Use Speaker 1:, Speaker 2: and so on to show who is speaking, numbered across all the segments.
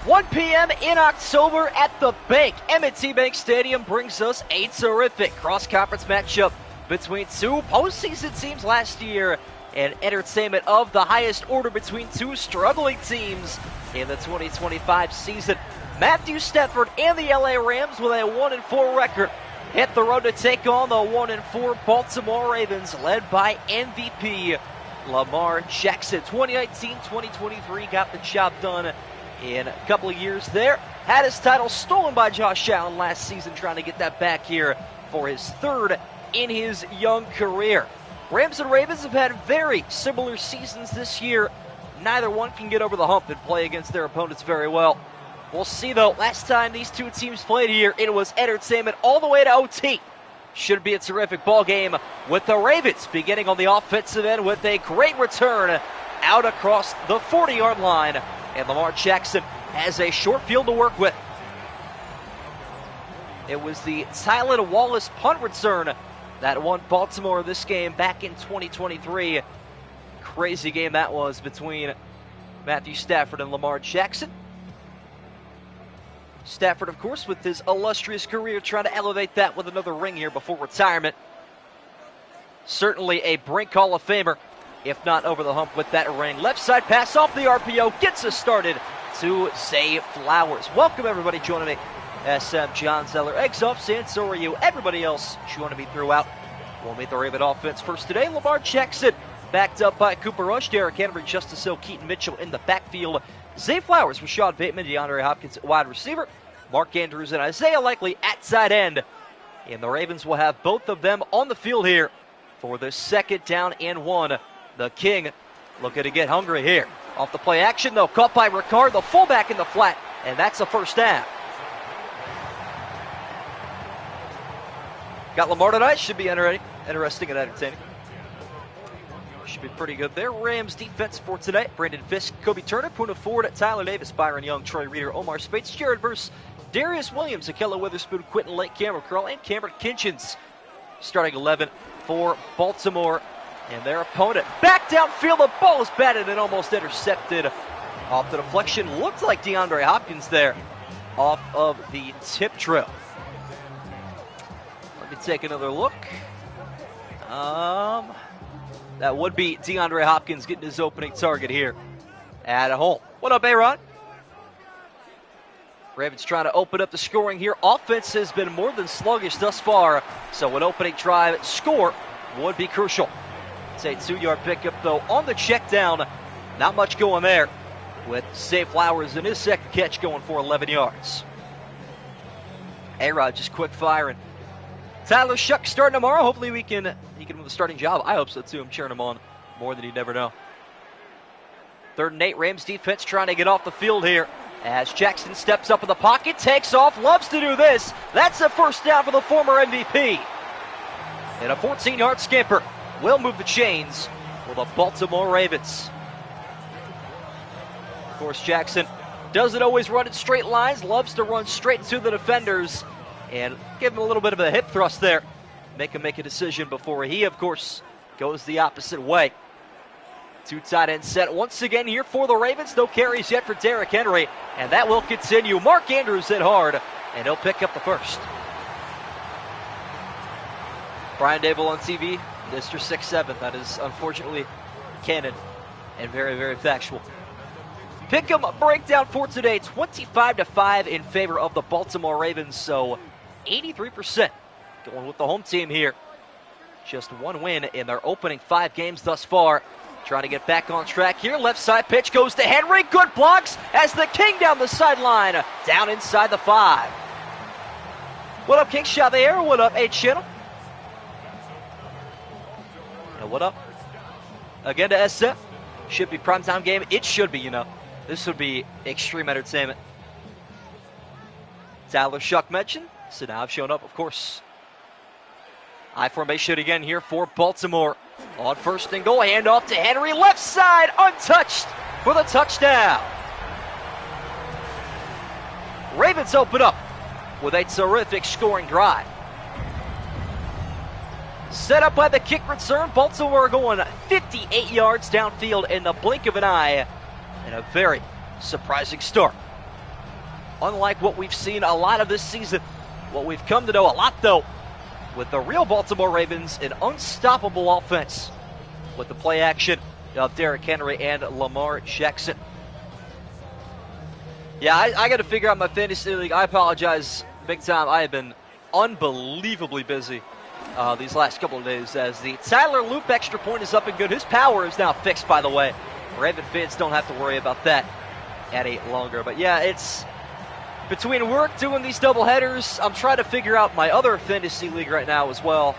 Speaker 1: 1 p.m. in October at the Bank. M&T Bank Stadium brings us a terrific cross-conference matchup between two postseason teams last year, and entertainment of the highest order between two struggling teams in the 2025 season. Matthew Stafford and the LA Rams with a 1-4 record hit the road to take on the 1-4 Baltimore Ravens, led by MVP Lamar Jackson. 2019-2023 got the job done in a couple of years there. Had his title stolen by Josh Allen last season, trying to get that back here for his third in his young career. Rams and Ravens have had very similar seasons this year. Neither one can get over the hump and play against their opponents very well. We'll see, though. Last time these two teams played here, it was entertainment all the way to OT. Should be a terrific ball game, with the Ravens beginning on the offensive end with a great return out across the 40-yard line. And Lamar Jackson has a short field to work with. It was the Tyler Wallace punt return that won Baltimore this game back in 2023. Crazy game that was between Matthew Stafford and Lamar Jackson. Stafford, of course, with his illustrious career, trying to elevate that with another ring here before retirement. Certainly a Brink Hall of Famer, if not over the hump with that ring. Left side pass off the RPO, gets us started to Zay Flowers. Welcome, everybody joining me. SM, John Zeller, Eggs Off, Sansorio, everybody else joining me throughout. We'll meet the Raven offense first today. Lamar Jackson, backed up by Cooper Rush, Derrick Henry, Justice Hill, Keaton Mitchell in the backfield. Zay Flowers, Rashad Bateman, DeAndre Hopkins at wide receiver, Mark Andrews and Isaiah Likely at tight end. And the Ravens will have both of them on the field here for the 2nd down and 1. The King looking to get hungry here. Off the play action, though, caught by Ricard, the fullback in the flat, and that's a first down. Got Lamar tonight, should be interesting and entertaining. Should be pretty good there. Rams defense for today: Brandon Fisk, Kobe Turner, Puna Ford, Tyler Davis, Byron Young, Troy Reader, Omar Spates, Jared Verse, Darius Williams, Akella Witherspoon, Quentin Lake, Cameron Curl, and Cameron Kinchins. Starting 11 for Baltimore and their opponent. Back downfield, the ball is batted and almost intercepted. Off the deflection, looked like DeAndre Hopkins there off of the tip drill. Let me take another look. That would be DeAndre Hopkins getting his opening target here at home. What up, A-Rod? Ravens trying to open up the scoring here. Offense has been more than sluggish thus far, so an opening drive score would be crucial. It's a 2-yard pickup, though, on the check down. Not much going there, with Zay Flowers in his second catch going for 11 yards. A-Rod just quick firing. Tyler Shuck starting tomorrow. Hopefully he can win the starting job. I hope so, too. I'm cheering him on more than you never know. 3rd and 8, Rams defense trying to get off the field here as Jackson steps up in the pocket, takes off, loves to do this. That's a first down for the former MVP. And a 14-yard scamper will move the chains for the Baltimore Ravens. Of course, Jackson doesn't always run in straight lines, loves to run straight to the defenders, and give him a little bit of a hip thrust there. Make him make a decision before he, of course, goes the opposite way. 2 tight end set once again here for the Ravens. No carries yet for Derrick Henry, and that will continue. Mark Andrews hit hard, and he'll pick up the first. Brian Dable on TV, Mr. 6'7". That is unfortunately canon and very, very factual. Pick'em breakdown for today: 25-5 in favor of the Baltimore Ravens. So 83% going with the home team here. Just one win in their opening 5 games thus far. Trying to get back on track here. Left side pitch goes to Henry. Good blocks as the King down the sideline. Down inside the 5. What up, King Xavier? What up, A-Channel? And what up? Again to SF. Should be primetime game. It should be, you know. This would be extreme entertainment. Tyler Shuck mentioned. So now I've shown up, of course. I formation again here for Baltimore. On 1st and goal, handoff to Henry. Left side, untouched for the touchdown. Ravens open up with a terrific scoring drive. Set up by the kick return. Baltimore going 58 yards downfield in the blink of an eye. And a very surprising start unlike what we've seen a lot of this season. What we've come to know a lot, though, with the real Baltimore Ravens, an unstoppable offense with the play action of Derrick Henry and Lamar Jackson. Yeah, I got to figure out my fantasy league. I apologize big time. I have been unbelievably busy these last couple of days as the Tyler Loop extra point is up and good. His power is now fixed, by the way. Raven fans don't have to worry about that any longer. But yeah, it's between work, doing these double headers, I'm trying to figure out my other fantasy league right now as well.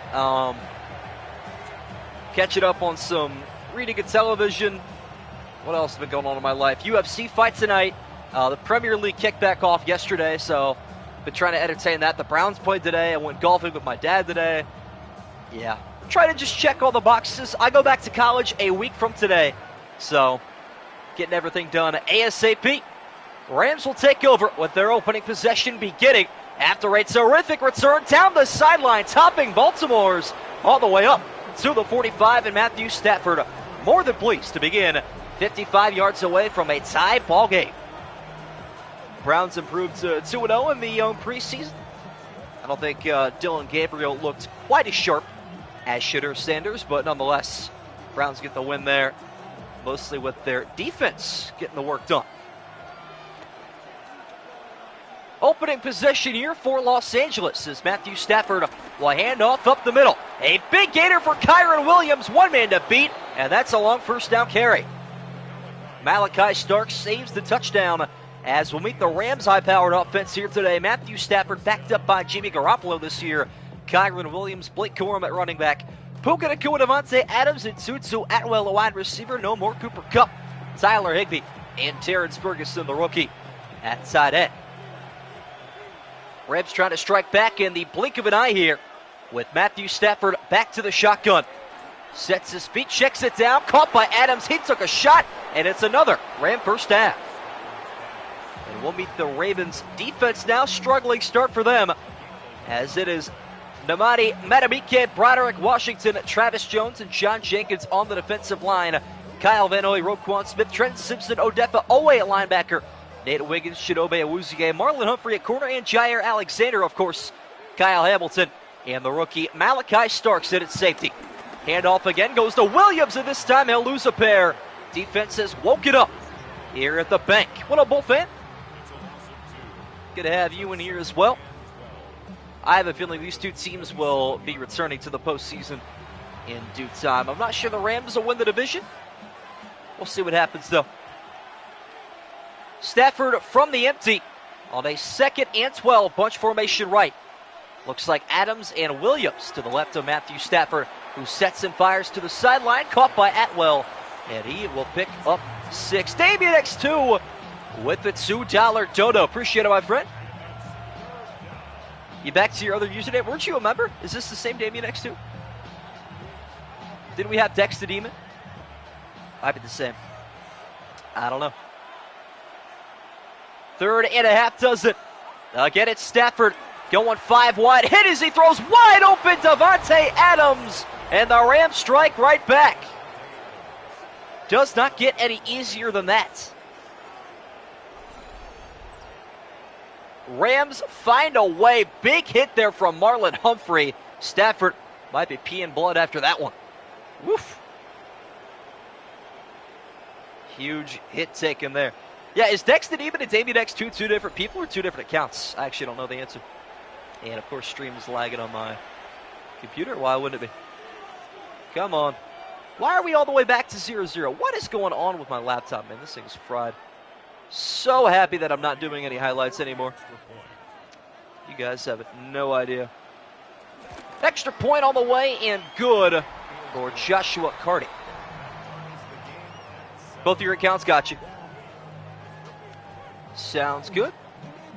Speaker 1: Catching up on some reading of television. What else has been going on in my life? UFC fight tonight. The Premier League kicked back off yesterday, so been trying to entertain that. The Browns played today. I went golfing with my dad today. Yeah, trying to just check all the boxes. I go back to college a week from today, so getting everything done ASAP. Rams will take over with their opening possession beginning after a terrific return down the sideline, topping Baltimore's all the way up to the 45, and Matthew Stafford more than pleased to begin 55 yards away from a tie ball game. Browns improved to 2-0 in the preseason. I don't think Dylan Gabriel looked quite as sharp as Shitter Sanders, but nonetheless, Browns get the win there, mostly with their defense getting the work done. Opening possession here for Los Angeles as Matthew Stafford will hand off up the middle. A big gainer for Kyron Williams, one man to beat, and that's a long first down carry. Malachi Starks saves the touchdown as we'll meet the Rams' high-powered offense here today. Matthew Stafford backed up by Jimmy Garoppolo this year. Kyron Williams, Blake Corum at running back. Puka Nacua, Devontae Adams, and Tutu Atwell, a wide receiver. No more Cooper Kupp, Tyler Higbee, and Terrence Ferguson, the rookie, at tight end. Rams trying to strike back in the blink of an eye here with Matthew Stafford back to the shotgun. Sets his feet, checks it down, caught by Adams. He took a shot, and it's another Ram first down. And we'll meet the Ravens defense now. Struggling start for them as it is Namadi Matamike, Broderick Washington, Travis Jones, and John Jenkins on the defensive line. Kyle Van Noy, Roquan Smith, Trenton Simpson, Odefa Owe at linebacker. Nate Wiggins, Chidobe Awuzie, Marlon Humphrey at corner, and Jair Alexander, of course, Kyle Hamilton, and the rookie Malachi Starks at safety. Handoff again goes to Williams, and this time he'll lose a pair. Defense has woken up here at the bank. What up, Bull fan? Good to have you in here as well. I have a feeling these two teams will be returning to the postseason in due time. I'm not sure the Rams will win the division. We'll see what happens, though. Stafford from the empty on a 2nd and 12 bunch formation right. Looks like Adams and Williams to the left of Matthew Stafford, who sets and fires to the sideline, caught by Atwell, and he will pick up 6. Damian X2 with the $2 dodo. Appreciate it, my friend. You back to your other username? Weren't you a member? Is this the same Damian X2? Didn't we have Dex the Demon? Might be the same. I don't know. 3rd and a half does it. Again, it's Stafford going 5 wide. Hit as he throws wide open Devontae Adams. And the Rams strike right back. Does not get any easier than that. Rams find a way. Big hit there from Marlon Humphrey. Stafford might be peeing blood after that one. Woof. Huge hit taken there. Yeah, is Dex the Demon and Damian X2 two different people or 2 different accounts? I actually don't know the answer. And, of course, stream is lagging on my computer. Why wouldn't it be? Come on. Why are we all the way back to 0-0? What is going on with my laptop, man? This thing's fried. So happy that I'm not doing any highlights anymore. You guys have no idea. Extra point on the way and good for Joshua Carty. Both of your accounts got you. Sounds good.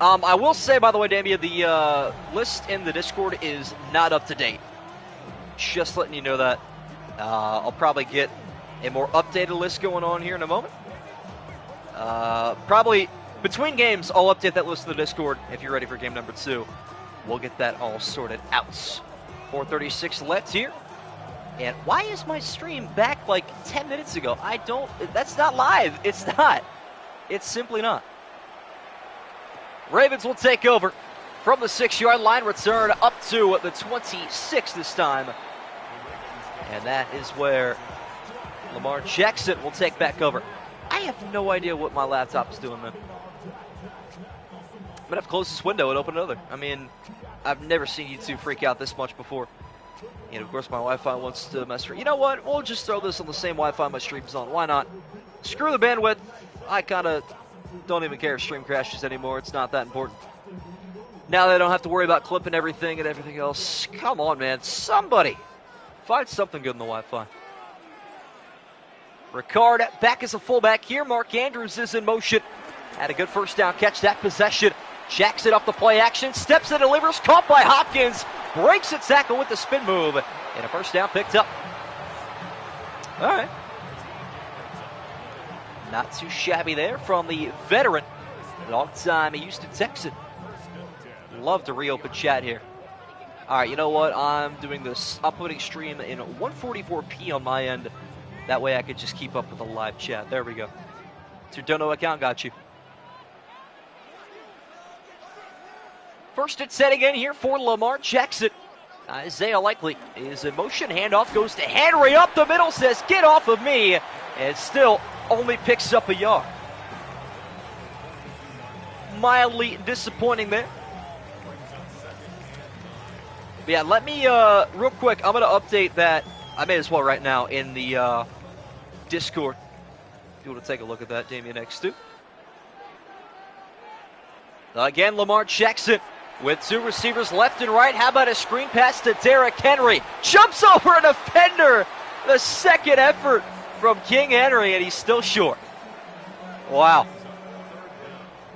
Speaker 1: I will say, by the way, Damian, the list in the Discord is not up to date. Just letting you know that. I'll probably get a more updated list going on here in a moment. Probably between games, I'll update that list in the Discord if you're ready for game number 2. We'll get that all sorted out. 4:36 left here. And why is my stream back like 10 minutes ago? That's not live. It's not. It's simply not. Ravens will take over from the 6-yard line, return up to the 26 this time. And that is where Lamar Jackson will take back over. I have no idea what my laptop is doing, man. I'm gonna have to close this window and open another. I mean, I've never seen YouTube freak out this much before. And of course my Wi-Fi wants to mess with. You know what? We'll just throw this on the same Wi-Fi my stream's on. Why not? Screw the bandwidth. I kinda don't even care if stream crashes anymore. It's not that important. Now they don't have to worry about clipping everything and everything else. Come on, man. Somebody find something good in the Wi-Fi. Ricard back as a fullback here. Mark Andrews is in motion. Had a good first down catch that possession. Jacks it off the play action. Steps and delivers. Caught by Hopkins. Breaks a tackle with the spin move. And a first down picked up. All right. Not too shabby there from the veteran. Long-time Houston Texan. Love to reopen chat here. All right, you know what? I'm doing this. I'm putting stream in 144p on my end. That way I could just keep up with the live chat. There we go. It's your Dono account. Got you. First and set again here for Lamar Jackson. Isaiah Likely is in motion. Handoff goes to Henry up the middle. Says, get off of me. And still only picks up a yard. Mildly disappointing there. But yeah, let me, real quick, I'm going to update that. I may as well right now in the Discord. If you want to take a look at that, Damian X2. Again, Lamar Jackson with two receivers left and right. How about a screen pass to Derrick Henry? Jumps over a defender. The second effort from King Henry, and he's still short. Wow.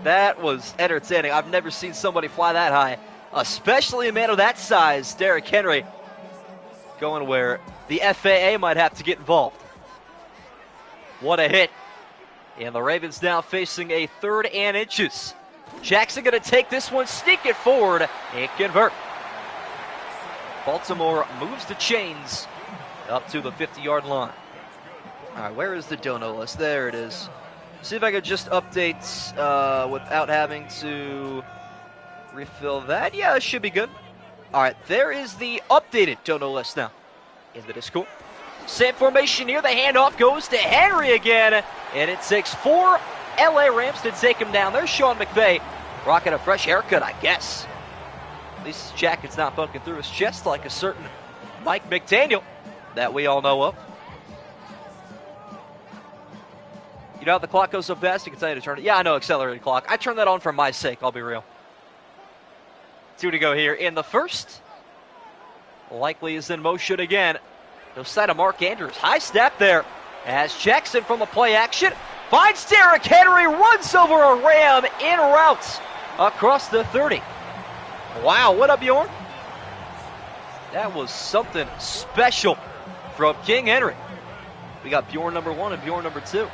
Speaker 1: That was entertaining. I've never seen somebody fly that high, especially a man of that size, Derrick Henry, going where the FAA might have to get involved. What a hit. And the Ravens now facing a 3rd and inches. Jackson going to take this one, sneak it forward, and convert. Baltimore moves the chains up to the 50-yard line. All right, where is the dono list? There it is. See if I could just update without having to refill that. Yeah, it should be good. All right, there is the updated dono list now in the Discord. Same formation here. The handoff goes to Henry again, and it takes 4 LA Rams to take him down. There's Sean McVay rocking a fresh haircut, I guess. At least his jacket's not poking through his chest like a certain Mike McDaniel that we all know of. You know how the clock goes so fast, you can tell you to turn it. Yeah, I know, accelerated clock. I turned that on for my sake, I'll be real. 2 to go here in the first. Likely is in motion again. No side of Mark Andrews. High snap there as Jackson from the play action finds Derrick Henry, runs over a Ram in route across the 30. Wow, what up, Bjorn? That was something special from King Henry. We got Bjorn number 1 and Bjorn number 2.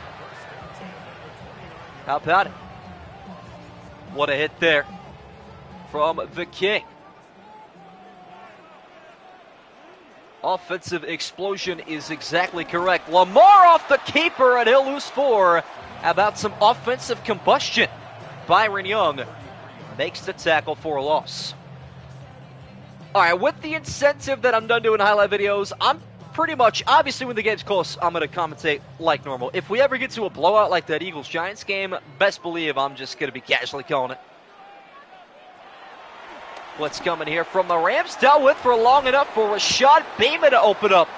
Speaker 1: How about it? What a hit there from the King. Offensive explosion is exactly correct. Lamar off the keeper, and he'll lose 4. How about some offensive combustion? Byron Young makes the tackle for a loss. All right, with the incentive that I'm done doing highlight videos, I'm pretty much, obviously when the game's close, I'm going to commentate like normal. If we ever get to a blowout like that Eagles-Giants game, best believe I'm just going to be casually calling it. What's coming here from the Rams? Dealt with for long enough for Rashad Bateman to open up.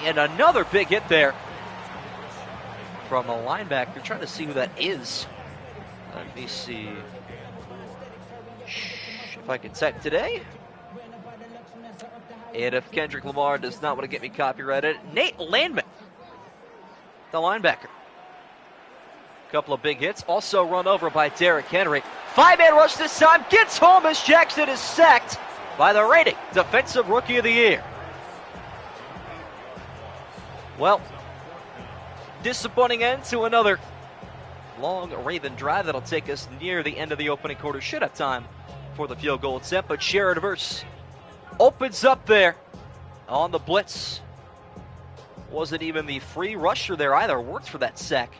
Speaker 1: And another big hit there from the linebacker. Trying to see who that is. Let me see if I can type today. And if Kendrick Lamar does not want to get me copyrighted, Nate Landman, the linebacker. Couple of big hits. Also run over by Derrick Henry. 5-man rush this time. Gets home as Jackson is sacked by the reigning Defensive Rookie of the Year. Well, disappointing end to another long Raven drive that'll take us near the end of the opening quarter. Should have time for the field goal attempt, but Sherrod Verse opens up there on the blitz. Wasn't even the free rusher there either. Worked for that sack.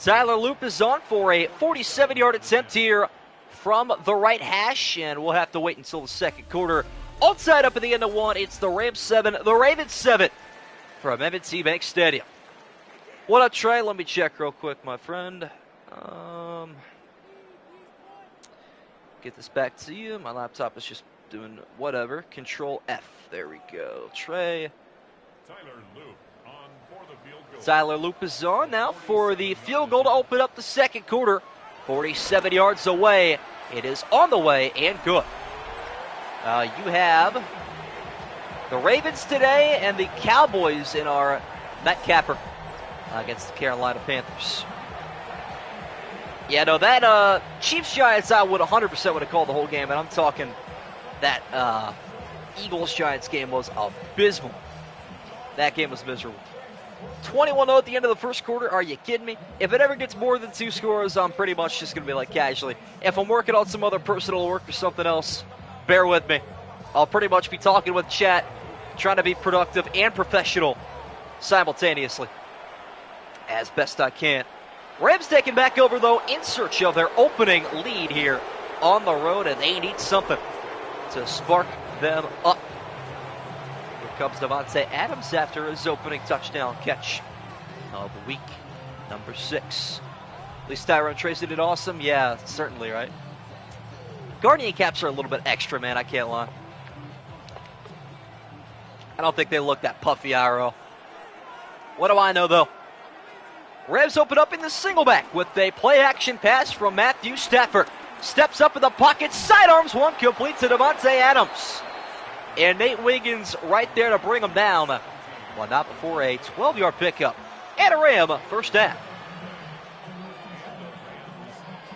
Speaker 1: Tyler Loop is on for a 47-yard attempt here from the right hash, and we'll have to wait until the second quarter. All tied up at the end of one. It's the Rams 7, the Ravens 7 from M&T Bank Stadium. What up, Trey? Let me check real quick, my friend. Get this back to you. My laptop is just doing whatever. Control F. There we go. Trey. Tyler Loop is on now for the field goal to open up the second quarter. 47 yards away. It is on the way and good. You have the Ravens today and the Cowboys in our Metcalfer against the Carolina Panthers. Yeah, no, that Chiefs-Giants I would 100% would have called the whole game, and I'm talking that Eagles-Giants game was abysmal. That game was miserable. 21-0 at the end of the first quarter. Are you kidding me? If it ever gets more than 2 scores, I'm pretty much just going to be like casually. If I'm working on some other personal work or something else, bear with me. I'll pretty much be talking with chat, trying to be productive and professional simultaneously as best I can. Rams taking back over, though, in search of their opening lead here on the road, and they need something to spark them up. Here comes Davante Adams after his opening touchdown catch of week number 6. At least Tyrone Tracy did awesome. Yeah, certainly, right? Guardian caps are a little bit extra, man. I can't lie. I don't think they look that puffy IRL. What do I know, though? Rams open up in the single back with a play-action pass from Matthew Stafford. Steps up in the pocket, sidearms one, complete to Davante Adams. And Nate Wiggins right there to bring him down. Well, not before a 12-yard pickup. And a Ram first down.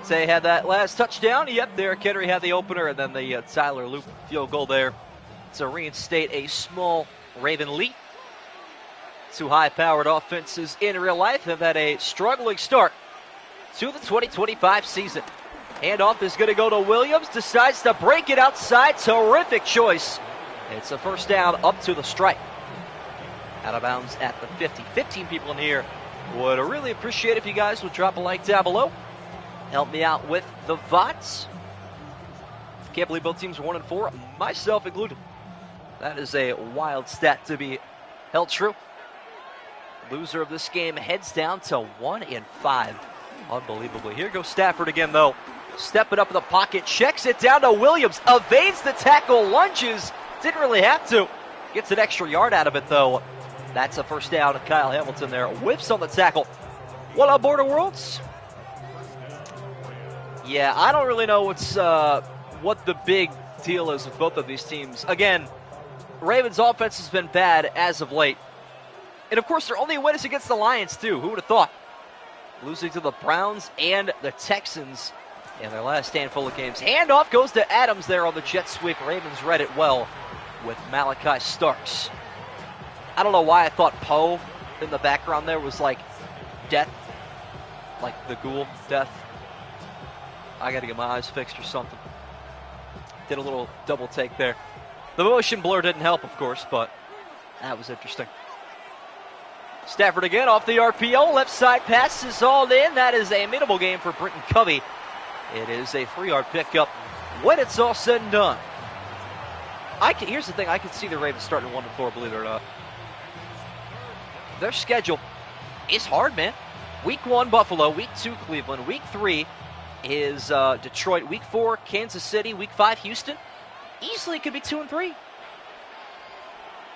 Speaker 1: They had that last touchdown. Yep, Derrick Henry had the opener, and then the Tyler Loop field goal there to reinstate a small Raven lead. 2 high-powered offenses in real life have had a struggling start to the 2025 season. Handoff is going to go to Williams. Decides to break it outside. Terrific choice. It's a first down up to the stripe. Out of bounds at the 50. 15 people in here. Would really appreciate if you guys would drop a like down below. Help me out with the VODs. Can't believe both teams are 1-4, myself included. That is a wild stat to be held true. Loser of this game heads down to 1-5. Unbelievably. Here goes Stafford again, though. Stepping up in the pocket, checks it down to Williams. Evades the tackle, lunges. Didn't really have to. Gets an extra yard out of it, though. That's a first down. Kyle Hamilton there whips on the tackle. What up, Border Worlds? Yeah, I don't really know what the big deal is with both of these teams. Again, Ravens' offense has been bad as of late. And, of course, their only win is against the Lions, too. Who would have thought? Losing to the Browns and the Texans in their last handful of games. Handoff goes to Adams there on the jet sweep. Ravens read it well with Malachi Starks. I don't know why I thought Poe in the background there was like death. Like the ghoul, death. I got to get my eyes fixed or something. Did a little double take there. The motion blur didn't help, of course, but that was interesting. Stafford again off the RPO. Left side pass is all in. That is a minimal game for Britton Covey. It is a 3-yard pickup when it's all said and done. Here's the thing. I can see the Ravens starting 1-4, believe it or not. Their schedule is hard, man. Week 1, Buffalo. Week 2, Cleveland. Week 3 is Detroit. Week 4, Kansas City. Week 5, Houston. Easily could be 2-3.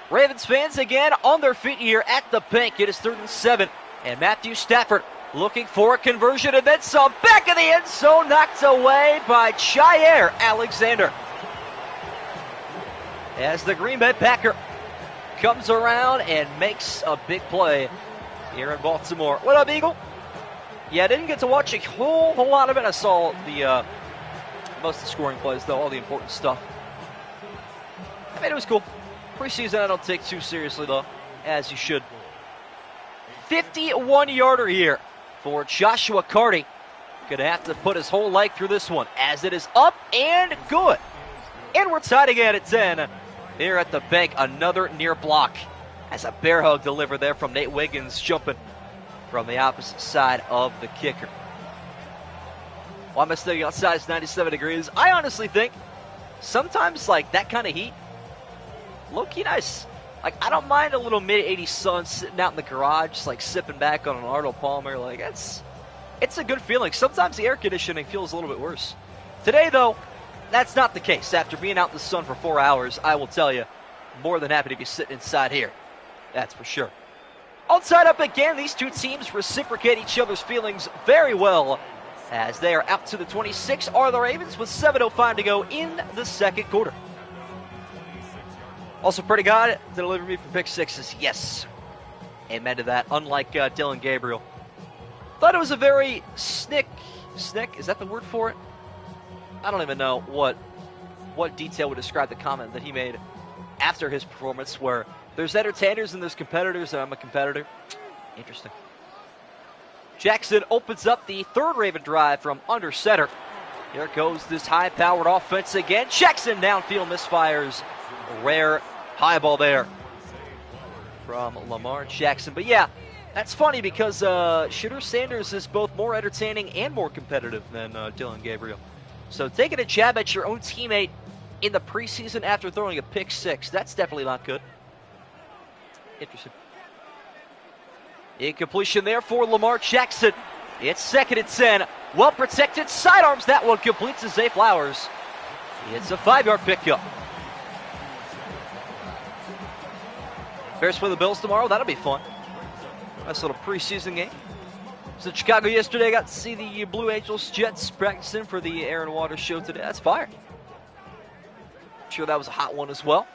Speaker 1: Ravens fans again on their feet here at the bank. It is 3rd and 7. And Matthew Stafford looking for a conversion and then some. Back of the end zone, knocked away by Jaire Alexander. As the Green Bay Packer comes around and makes a big play here in Baltimore. What up, Eagle? Yeah, I didn't get to watch a whole lot of it. I saw the most of the scoring plays, though, all the important stuff. I mean, it was cool. Preseason I don't take too seriously, though, as you should. 51-yarder here for Joshua Carty. Going to have to put his whole leg through this one, as it is up and good. And we're tied again at 10. Here at the bank, another near block as a bear hug delivered there from Nate Wiggins, jumping from the opposite side of the kicker. Why am I staying outside? It's 97 degrees. I honestly think sometimes, like, that kind of heat, low-key nice. Like, I don't mind a little mid-80s sun sitting out in the garage, just, like, sipping back on an Arnold Palmer. Like, it's a good feeling. Sometimes the air conditioning feels a little bit worse. Today, though, that's not the case. After being out in the sun for 4 hours, I will tell you, more than happy to be sitting inside here. That's for sure. All tied up again. These two teams reciprocate each other's feelings very well, as they are out to the 26 are the Ravens with 7:05 to go in the second quarter. Also, pretty good to deliver me from pick sixes. Yes. Amen to that. Unlike Dylan Gabriel. Thought it was a very snick, is that the word for it? I don't even know what detail would describe the comment that he made after his performance, where there's entertainers and there's competitors, and I'm a competitor. Interesting. Jackson opens up the third Raven drive from under center. Here goes this high-powered offense again. Jackson downfield misfires. A rare high ball there from Lamar Jackson. But yeah, that's funny because Shooter Sanders is both more entertaining and more competitive than Dylan Gabriel. So taking a jab at your own teammate in the preseason after throwing a pick six, that's definitely not good. Interesting. Incompletion there for Lamar Jackson. It's 2nd and 10. Well protected. Sidearms that one, completes to Zay Flowers. It's a 5-yard pickup. Bears play the Bills tomorrow. That'll be fun. Nice little preseason game. Was in Chicago yesterday. Got to see the Blue Angels Jets practicing for the Air and Water show today. That's fire. I'm sure that was a hot one as well.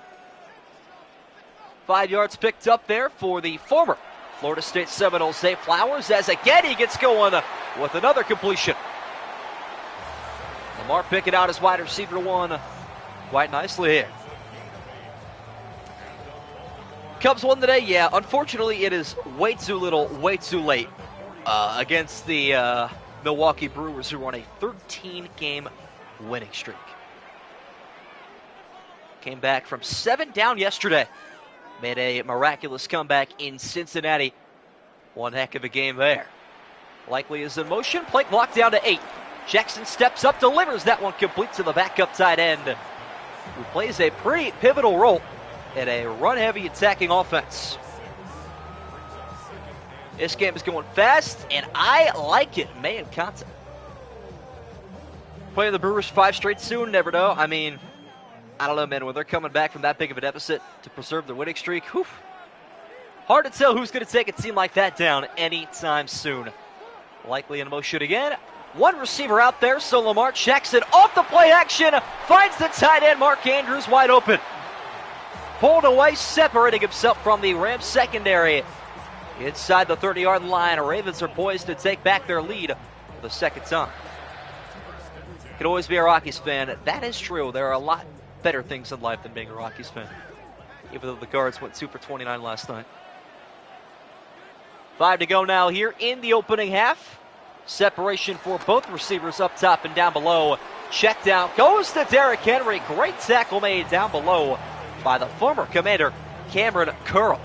Speaker 1: 5 yards picked up there for the former Florida State Seminole Zay Flowers, as again he gets going with another completion. Lamar picking out his wide receiver one quite nicely here. Cubs won today, yeah. Unfortunately, it is way too little, way too late against the Milwaukee Brewers, who are on a 13-game winning streak. Came back from 7 down yesterday. Made a miraculous comeback in Cincinnati. One heck of a game there. Likely is in motion. Play clock down to 8. Jackson steps up, delivers that one complete to the backup tight end, who plays a pretty pivotal role in a run-heavy attacking offense. This game is going fast, and I like it. Mayan content. Playing the Brewers 5 straight soon, never know. I mean, I don't know, man. When they're coming back from that big of a deficit to preserve their winning streak, whew, hard to tell who's going to take a team like that down anytime soon. Likely in motion again. One receiver out there, so Lamar Jackson off the play action, finds the tight end, Mark Andrews, wide open. Pulled away, separating himself from the Rams secondary. Inside the 30-yard line, Ravens are poised to take back their lead for the second time. Could always be a Rockies fan. That is true. There are a lot better things in life than being a Rockies fan, even though the Guards went 2 for 29 last night. 5 to go now here in the opening half. Separation for both receivers up top and down below. Check down goes to Derrick Henry. Great tackle made down below by the former Commander, Cameron Curl.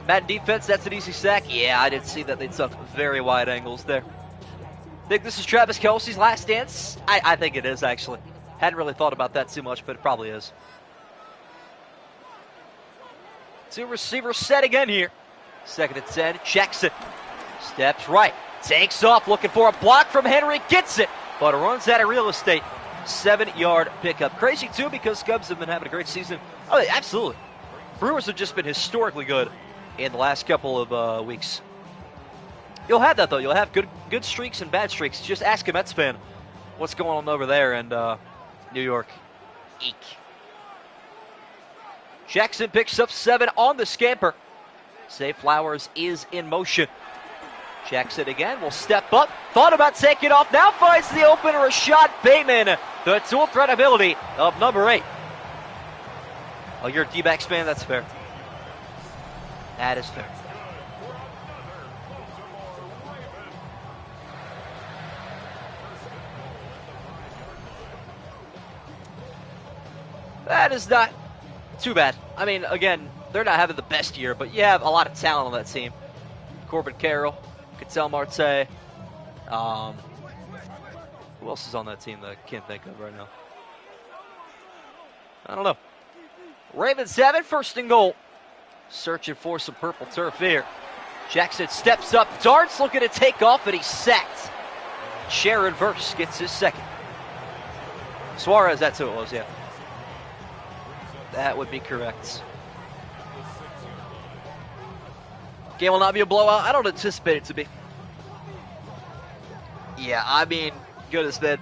Speaker 1: Madden defense, that's an easy sack. Yeah, I did see that they took very wide angles there. Think this is Travis Kelce's last dance? I think it is, actually. Hadn't really thought about that too much, but it probably is. 2 receivers set again here. 2nd and 10. Jackson steps right. Takes off, looking for a block from Henry. Gets it, but runs out of real estate. 7-yard pickup. Crazy, too, because Cubs have been having a great season. Oh, absolutely. Brewers have just been historically good in the last couple of weeks. You'll have that, though. You'll have good streaks and bad streaks. Just ask a Mets fan what's going on over there in New York. Eek. Jackson picks up 7 on the scamper. Zay Flowers is in motion. Jackson again will step up. Thought about taking off. Now finds the open Rashad Bateman. The dual threat ability of number 8. Oh, you're a D-backs fan? That's fair. That is fair. That is not too bad. I mean, again, they're not having the best year, but you have a lot of talent on that team. Corbin Carroll, Cattell Marte. Who else is on that team that I can't think of right now? I don't know. Ravens have it, 1st and goal. Searching for some purple turf here. Jackson steps up, darts, looking to take off, and he's sacked. Sharon Verse gets his 2nd. Suarez, that's who it was, yeah. That would be correct. Game will not be a blowout. I don't anticipate it to be. Yeah, I mean, goodness, man.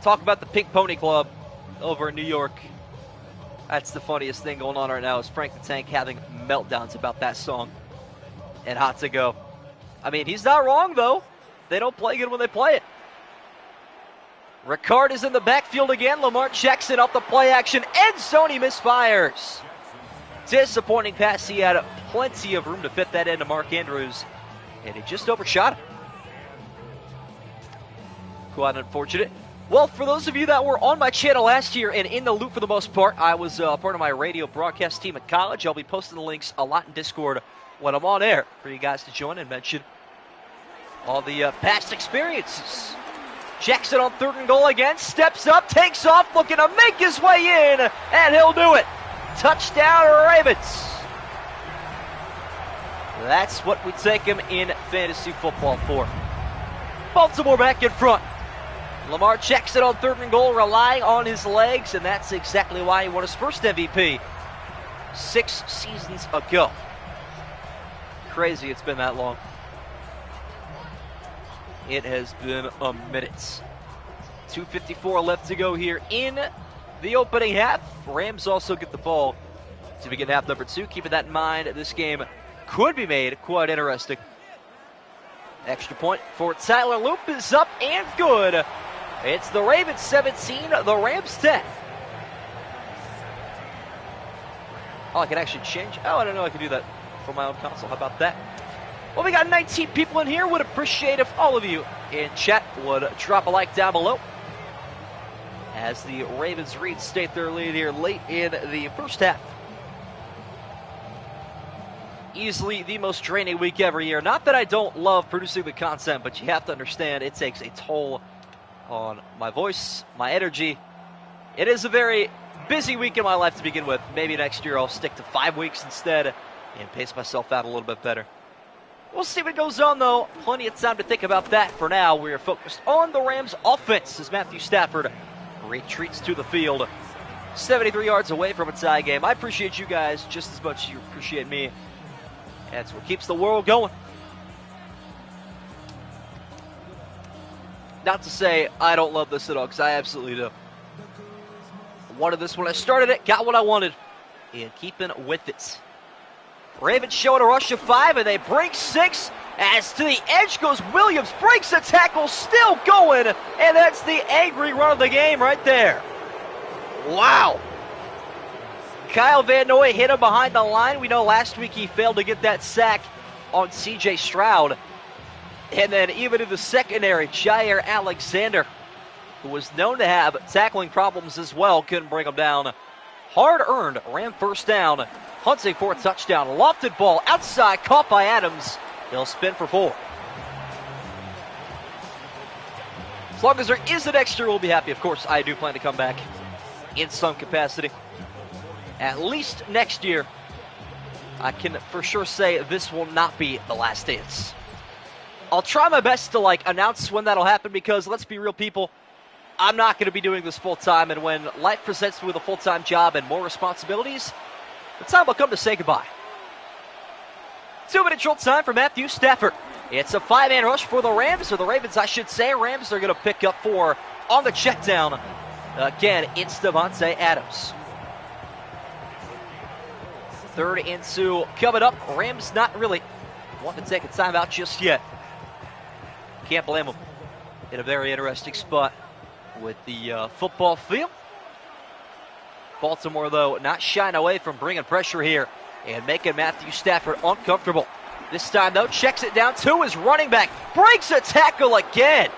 Speaker 1: Talk about the Pink Pony Club over in New York. That's the funniest thing going on right now is Frank the Tank having meltdowns about that song and Hot to Go. I mean, he's not wrong, though. They don't play good when they play it. Ricard is in the backfield again. Lamar Jackson off the play action. End zone, he misfires. Disappointing pass. He had plenty of room to fit that into Mark Andrews, and he just overshot him. Quite unfortunate. Well, for those of you that were on my channel last year and in the loop for the most part, I was part of my radio broadcast team at college. I'll be posting the links a lot in Discord when I'm on air for you guys to join and mention all the past experiences. Jackson on 3rd and goal again, steps up, takes off, looking to make his way in, and he'll do it. Touchdown, Ravens. That's what we take him in fantasy football for. Baltimore back in front. Lamar Jackson on 3rd and goal, relying on his legs, and that's exactly why he won his first MVP 6 seasons ago. Crazy it's been that long. It has been a minute. 2:54 left to go here in the opening half. Rams also get the ball to begin half number 2. Keeping that in mind, this game could be made quite interesting. Extra point for Tyler Loop is up and good. It's the Ravens 17, the Rams 10. Oh, I can actually change. Oh, I didn't know I could do that from my own console. How about that? Well, we got 19 people in here. Would appreciate if all of you in chat would drop a like down below as the Ravens reinstate their lead here late in the first half. Easily the most draining week every year. Not that I don't love producing the content, but you have to understand it takes a toll on my voice, my energy. It is a very busy week in my life to begin with. Maybe next year I'll stick to 5 weeks instead and pace myself out a little bit better. We'll see what goes on, though. Plenty of time to think about that. For now, we are focused on the Rams' offense as Matthew Stafford retreats to the field. 73 yards away from a tie game. I appreciate you guys just as much as you appreciate me. That's what keeps the world going. Not to say I don't love this at all, because I absolutely do. I wanted this when I started it, got what I wanted, and keeping with it. Ravens showing a rush of 5, and they break 6. As to the edge goes Williams, breaks a tackle, still going, and that's the angry run of the game right there. Wow. Kyle Van Noy hit him behind the line. We know last week he failed to get that sack on C.J. Stroud. And then even in the secondary, Jair Alexander, who was known to have tackling problems as well, couldn't bring him down. Hard-earned, ran first down, hunting for a touchdown. Lofted ball outside, caught by Adams. He'll spin for 4. As long as there is an extra, we'll be happy. Of course, I do plan to come back in some capacity. At least next year. I can for sure say this will not be the last dance. I'll try my best to announce when that'll happen, because let's be real, people, I'm not going to be doing this full time, and when life presents me with a full-time job and more responsibilities, the time will come to say goodbye. 2-minute drill time for Matthew Stafford. It's a 5-man rush for the Rams, or the Ravens, I should say. Rams are going to pick up 4 on the check down. Again, it's Davante Adams. 3rd and 2 coming up. Rams not really wanting to take a timeout just yet. Can't blame them. In a very interesting spot with the football field. Baltimore, though, not shying away from bringing pressure here and making Matthew Stafford uncomfortable. This time, though, checks it down to his running back. Breaks a tackle again.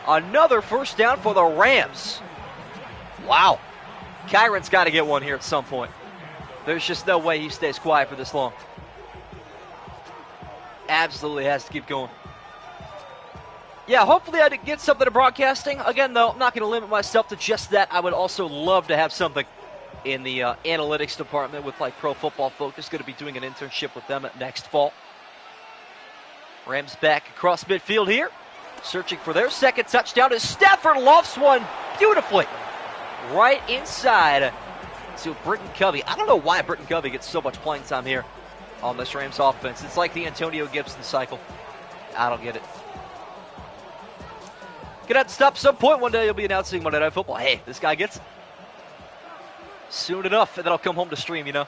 Speaker 1: Another first down for the Rams. Wow. Kyron's got to get one here at some point. There's just no way he stays quiet for this long. Absolutely has to keep going. Yeah, hopefully I get something to broadcasting. Again, though, I'm not going to limit myself to just that. I would also love to have something in the analytics department with like Pro Football Focus. Going to be doing an internship with them next fall. Rams back across midfield here, searching for their second touchdown as Stafford lofts one beautifully right inside to Britton Covey. I don't know why Britton Covey gets so much playing time here on this Rams offense. It's like the Antonio Gibson cycle. I don't get it. Gonna have to stop at some point one day. You'll be announcing Monday Night Football. Hey, this guy gets it. Soon enough, and then I'll come home to stream, you know.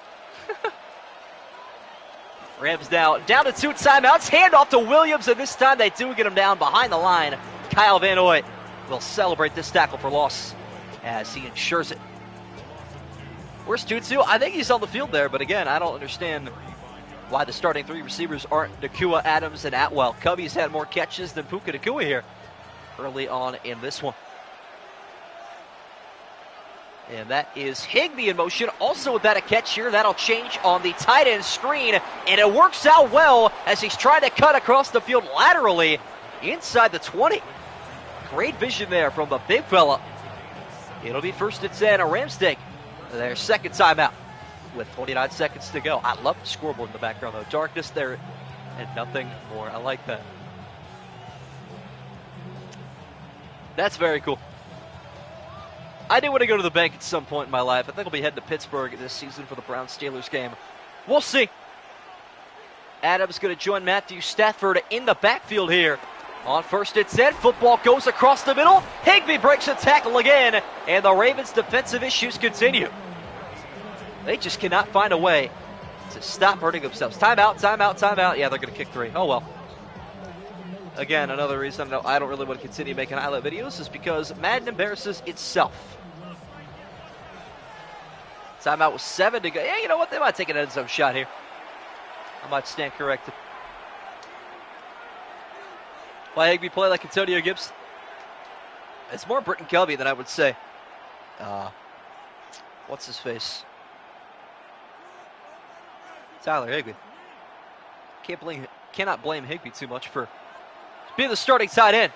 Speaker 1: Rams now down to 2 timeouts. Handoff to Williams, and this time they do get him down behind the line. Kyle Van Noy will celebrate this tackle for loss as he ensures it. Where's Tutu? I think he's on the field there, but again, I don't understand why the starting 3 receivers aren't Nakua, Adams, and Atwell. Covey's had more catches than Puka Nakua here early on in this one. And that is Higbee in motion. Also without a catch here, that'll change on the tight end screen. And it works out well as he's trying to cut across the field laterally inside the 20. Great vision there from the big fella. It'll be 1st and 10, a Rams take their second timeout with 29 seconds to go. I love the scoreboard in the background, though. Darkness there and nothing more. I like that. That's very cool. I do want to go to the bank at some point in my life. I think I'll be heading to Pittsburgh this season for the Browns-Steelers game. We'll see. Adams going to join Matthew Stafford in the backfield here. On 1st and 10, football goes across the middle. Higbee breaks a tackle again, and the Ravens' defensive issues continue. They just cannot find a way to stop hurting themselves. Timeout, timeout, timeout. Yeah, they're going to kick 3. Oh, well. Again, another reason I don't really want to continue making highlight videos is because Madden embarrasses itself. Timeout with 7 to go. Yeah, you know what? They might take an end zone shot here. I might stand corrected. Why Higbee play like Antonio Gibson? It's more Britton Covey than I would say. What's his face? Tyler Higbee. Cannot blame Higbee too much for being the starting tight end.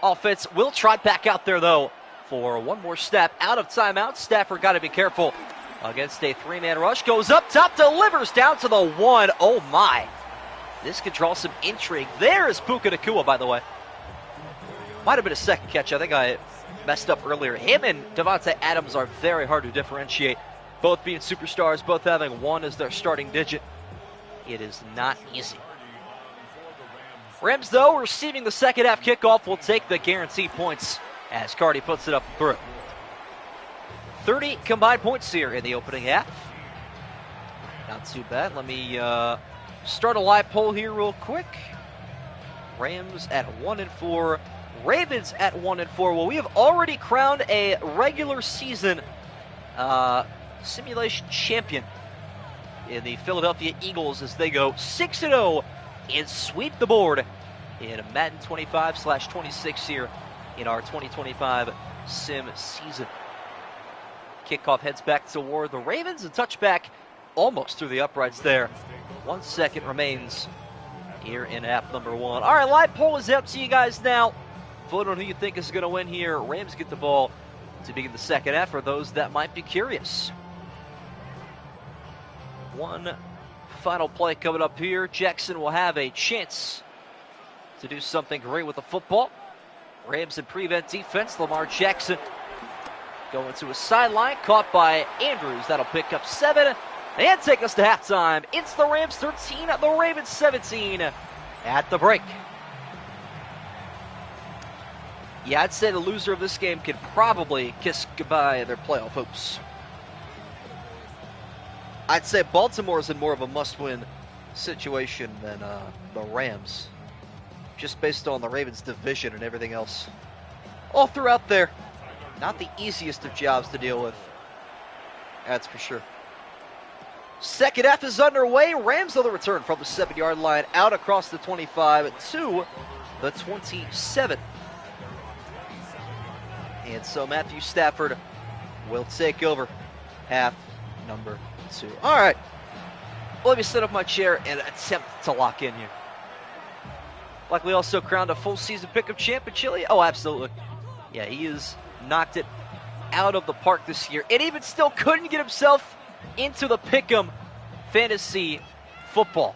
Speaker 1: Offense will try back out there, though, for one more step. Out of timeout. Stafford got to be careful against a 3-man rush. Goes up top, delivers down to the 1. Oh, my. This could draw some intrigue. There is Puka Nakua, by the way. Might have been a second catch. I think I messed up earlier. Him and Devontae Adams are very hard to differentiate. Both being superstars, both having 1 as their starting digit. It is not easy. Rams, though, receiving the second half kickoff, will take the guaranteed points as Cardi puts it up through. 30 combined points here in the opening half. Not too bad. Let me start a live poll here real quick. Rams at 1-4. Ravens at 1-4. Well, we have already crowned a regular season simulation champion in the Philadelphia Eagles as they go 6-0 and sweep the board in Madden 25/26 here in our 2025 sim season. Kickoff heads back toward the Ravens. A touchback almost through the uprights there. 1 second remains here in half number 1. All right, live poll is up to you guys now. Vote on who you think is going to win here. Rams get the ball to begin the second half for those that might be curious. One final play coming up here. Jackson will have a chance to do something great with the football. Rams in prevent defense. Lamar Jackson going to a sideline. Caught by Andrews. That'll pick up 7 and take us to halftime. It's the Rams 13, the Ravens 17 at the break. Yeah, I'd say the loser of this game can probably kiss goodbye their playoff hopes. I'd say Baltimore is in more of a must-win situation than the Rams, just based on the Ravens' division and everything else. All throughout there, not the easiest of jobs to deal with, that's for sure. Second half is underway. Rams on the return from the 7-yard line, out across the 25 to the 27. And so Matthew Stafford will take over half number 2. All right. Let me set up my chair and attempt to lock in here. Luckily also crowned a full season pickup champ in Chile. Oh, absolutely. Yeah, he has knocked it out of the park this year. And even still couldn't get himself into the pick'em fantasy football.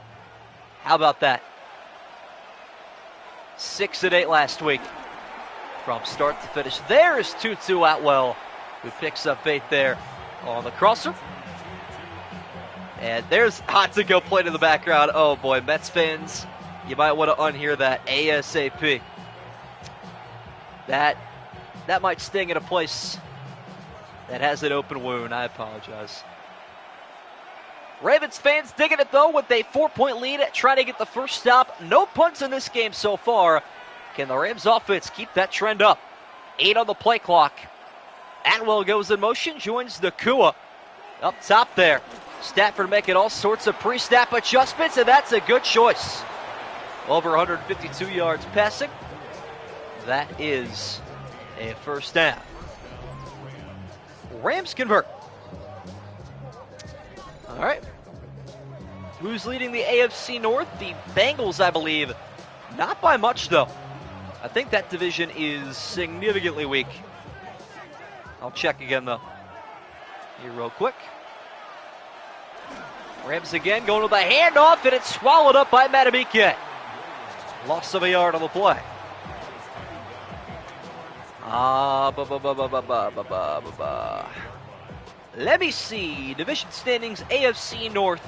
Speaker 1: How about that? 6-8 last week from start to finish. There's Tutu Atwell, who picks up 8 there on the crosser. And there's hot to go played in the background. Oh boy, Mets fans, you might want to unhear that ASAP. That might sting in a place that has an open wound. I apologize. Ravens fans digging it though with a 4-point lead, trying to get the first stop. No punts in this game so far. Can the Rams offense keep that trend up? 8 on the play clock. Atwell goes in motion, joins Nakua up top there. Stafford making all sorts of pre-snap adjustments, and that's a good choice. Over 152 yards passing. That is a first down. Rams convert. All right. Who's leading the AFC North? The Bengals, I believe. Not by much, though. I think that division is significantly weak. I'll check again, though. Here real quick. Rams again going with a handoff, and it's swallowed up by Matamike. Loss of a yard on the play. Let me see. Division standings, AFC North.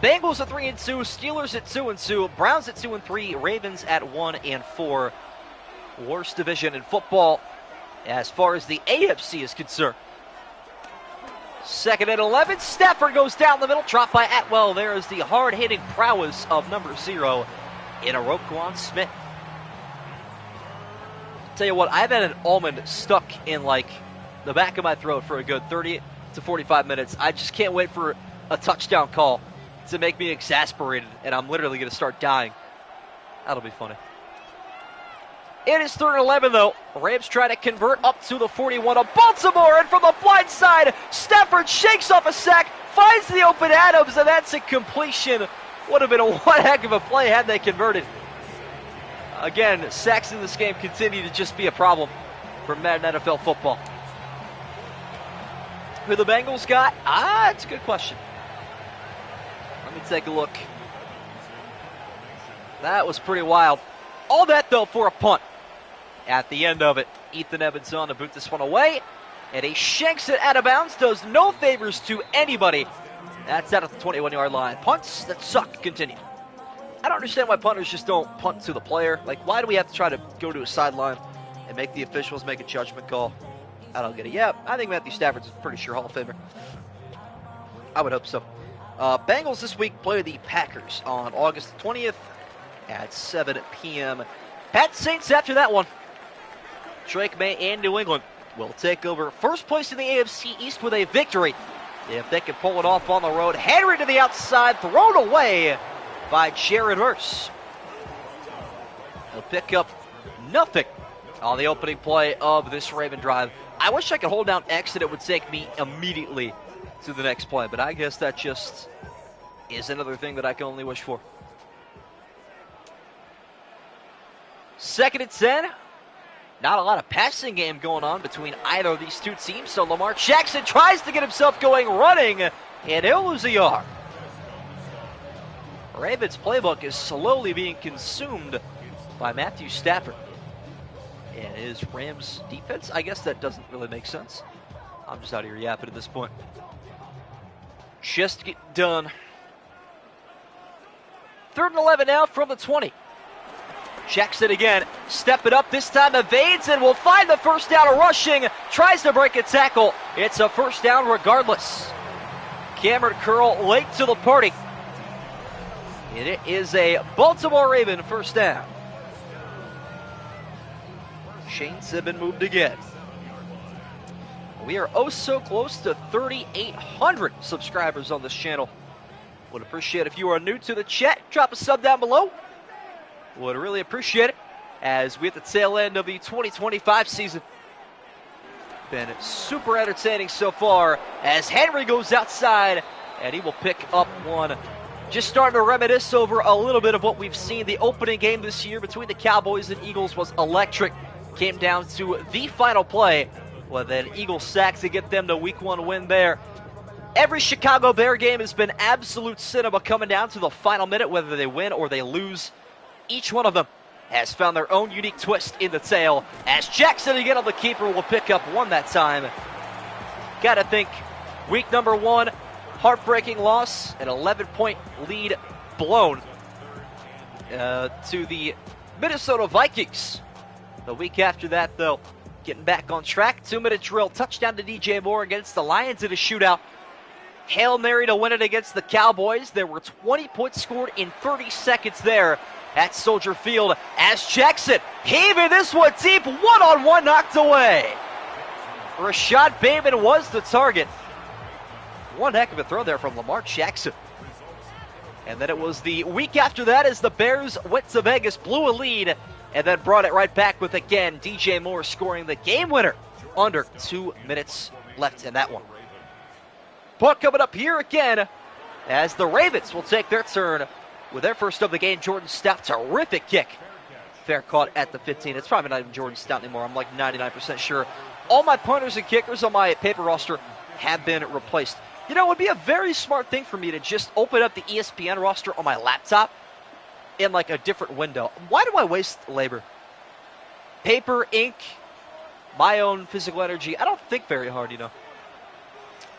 Speaker 1: Bengals at 3-2, Steelers at 2-2, Browns at 2-3, Ravens at 1-4. Worst division in football as far as the AFC is concerned. 2nd and 11. Stafford goes down the middle, dropped by Atwell. There is the hard-hitting prowess of number 0 in Roquan Smith. Tell you what, I've had an almond stuck in like the back of my throat for a good 30 to 45 minutes. I just can't wait for a touchdown call to make me exasperated, and I'm literally going to start dying. That'll be funny. It is 3rd and 11, though. Rams try to convert up to the 41 of Baltimore, and from the blind side, Stafford shakes off a sack, finds the open Adams, and that's a completion. Would have been one heck of a play had they converted. Again, sacks in this game continue to just be a problem for Madden NFL football. Who the Bengals got? It's a good question. Let me take a look. That was pretty wild. All that, though, for a punt. At the end of it, Ethan Evans on to boot this one away. And he shanks it out of bounds, does no favors to anybody. That's out of the 21-yard line. Punts that suck continue. I don't understand why punters just don't punt to the player. Like, why do we have to try to go to a sideline and make the officials make a judgment call? I don't get it. Yeah, I think Matthew Stafford's a pretty sure Hall of Famer. I would hope so. Bengals this week play the Packers on August 20th at 7 p.m. Pat Saints after that one. Drake May and New England will take over first place in the AFC East with a victory. If they can pull it off on the road, Henry to the outside, thrown away by Jared Verse. He'll pick up nothing on the opening play of this Raven drive. I wish I could hold down X and it would take me immediately to the next play, but I guess that just is another thing that I can only wish for. 2nd and 10. Not a lot of passing game going on between either of these two teams, so Lamar Jackson tries to get himself going running, and he'll lose a yard. Ravens' playbook is slowly being consumed by Matthew Stafford and his Rams defense. I guess that doesn't really make sense. I'm just out here yapping at this point. Just get done. 3rd and 11 now from the 20. Jackson again, step it up, this time evades and will find the first down rushing, tries to break a tackle. It's a first down regardless. Cameron Curl late to the party. And it is a Baltimore Raven first down. Chains have been moved again. We are oh so close to 3,800 subscribers on this channel. Would appreciate if you are new to the chat, drop a sub down below. Would really appreciate it as we at the tail end of the 2025 season. Been super entertaining so far as Henry goes outside and he will pick up one. Just starting to reminisce over a little bit of what we've seen. The opening game this year between the Cowboys and Eagles was electric. Came down to the final play, with an Eagles sack to get them the Week 1 win there. Every Chicago Bear game has been absolute cinema coming down to the final minute, whether they win or they lose. Each one of them has found their own unique twist in the tale, as Jackson again on the keeper will pick up one that time. Gotta think, week number 1, heartbreaking loss, an 11-point lead blown to the Minnesota Vikings. The week after that, though, getting back on track. 2-minute drill, touchdown to DJ Moore against the Lions in a shootout. Hail Mary to win it against the Cowboys. There were 20 points scored in 30 seconds there at Soldier Field, as Jackson heaving this one deep, one-on-one knocked away. Rashad Bateman was the target. One heck of a throw there from Lamar Jackson. And then it was the week after that as the Bears went to Vegas, blew a lead, and then brought it right back with, again, DJ Moore scoring the game winner under 2 minutes left in that one. Punt coming up here again as the Ravens will take their turn with their first of the game. Jordan Stout, terrific kick. Fair caught at the 15. It's probably not even Jordan Stout anymore. I'm like 99% sure. All my punters and kickers on my paper roster have been replaced. You know, it would be a very smart thing for me to just open up the ESPN roster on my laptop in like a different window. Why do I waste labor? Paper, ink, my own physical energy. I don't think very hard, you know.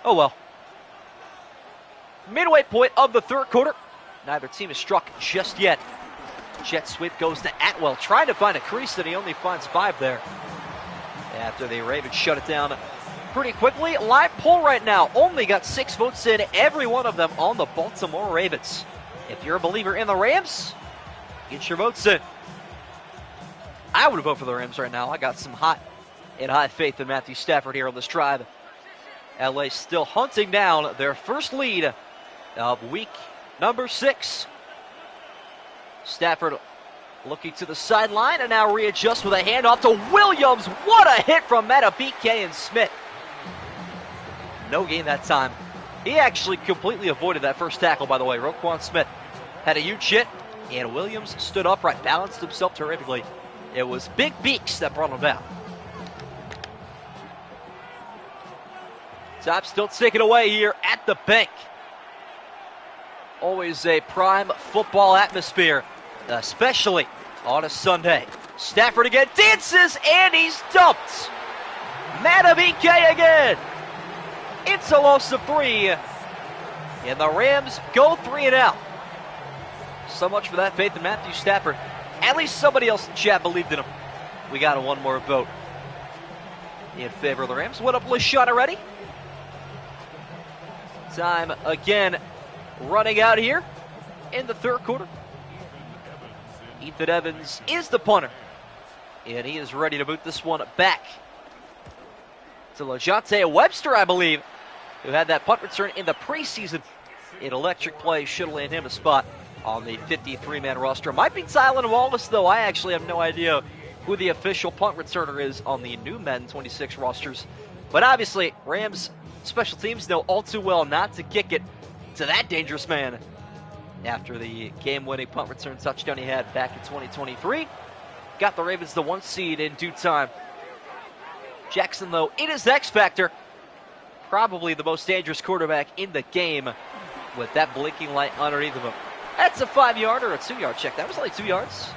Speaker 1: Oh well. Midway point of the third quarter. Neither team has struck just yet. Jet sweep goes to Atwell, trying to find a crease, and he only finds 5 there. After the Ravens shut it down pretty quickly. Live poll right now, only got 6 votes in, every one of them on the Baltimore Ravens. If you're a believer in the Rams, get your votes in. I would vote for the Rams right now. I got some hot and high faith in Matthew Stafford here on this drive. LA still hunting down their first lead of week number 6. Stafford looking to the sideline and now readjusts with a handoff to Williams. What a hit from Matabike and Smith. No gain that time. He actually completely avoided that first tackle, by the way. Roquan Smith had a huge hit, and Williams stood upright, balanced himself terrifically. It was Big Beaks that brought him down. Top still taken away here at the bank. Always a prime football atmosphere, especially on a Sunday. Stafford again dances, and he's dumped. Matabike again. It's a loss of 3, and the Rams go 3 and out. So much for that faith in Matthew Stafford. At least somebody else in chat believed in him. We got one more vote in favor of the Rams. What up, LaShawn already? Time again running out here in the third quarter. Ethan Evans is the punter, and he is ready to boot this one back to LaJonte Webster, I believe, who had that punt return in the preseason. An electric play should land him a spot on the 53-man roster. Might be Tylan Wallace, though. I actually have no idea who the official punt returner is on the new Madden 26 rosters. But obviously, Rams special teams know all too well not to kick it to that dangerous man after the game-winning punt return touchdown he had back in 2023. Got the Ravens the 1 seed in due time. Jackson, though, in his X factor, probably the most dangerous quarterback in the game with that blinking light underneath of him. That's a 5-yard or a 2-yard check. That was only 2 yards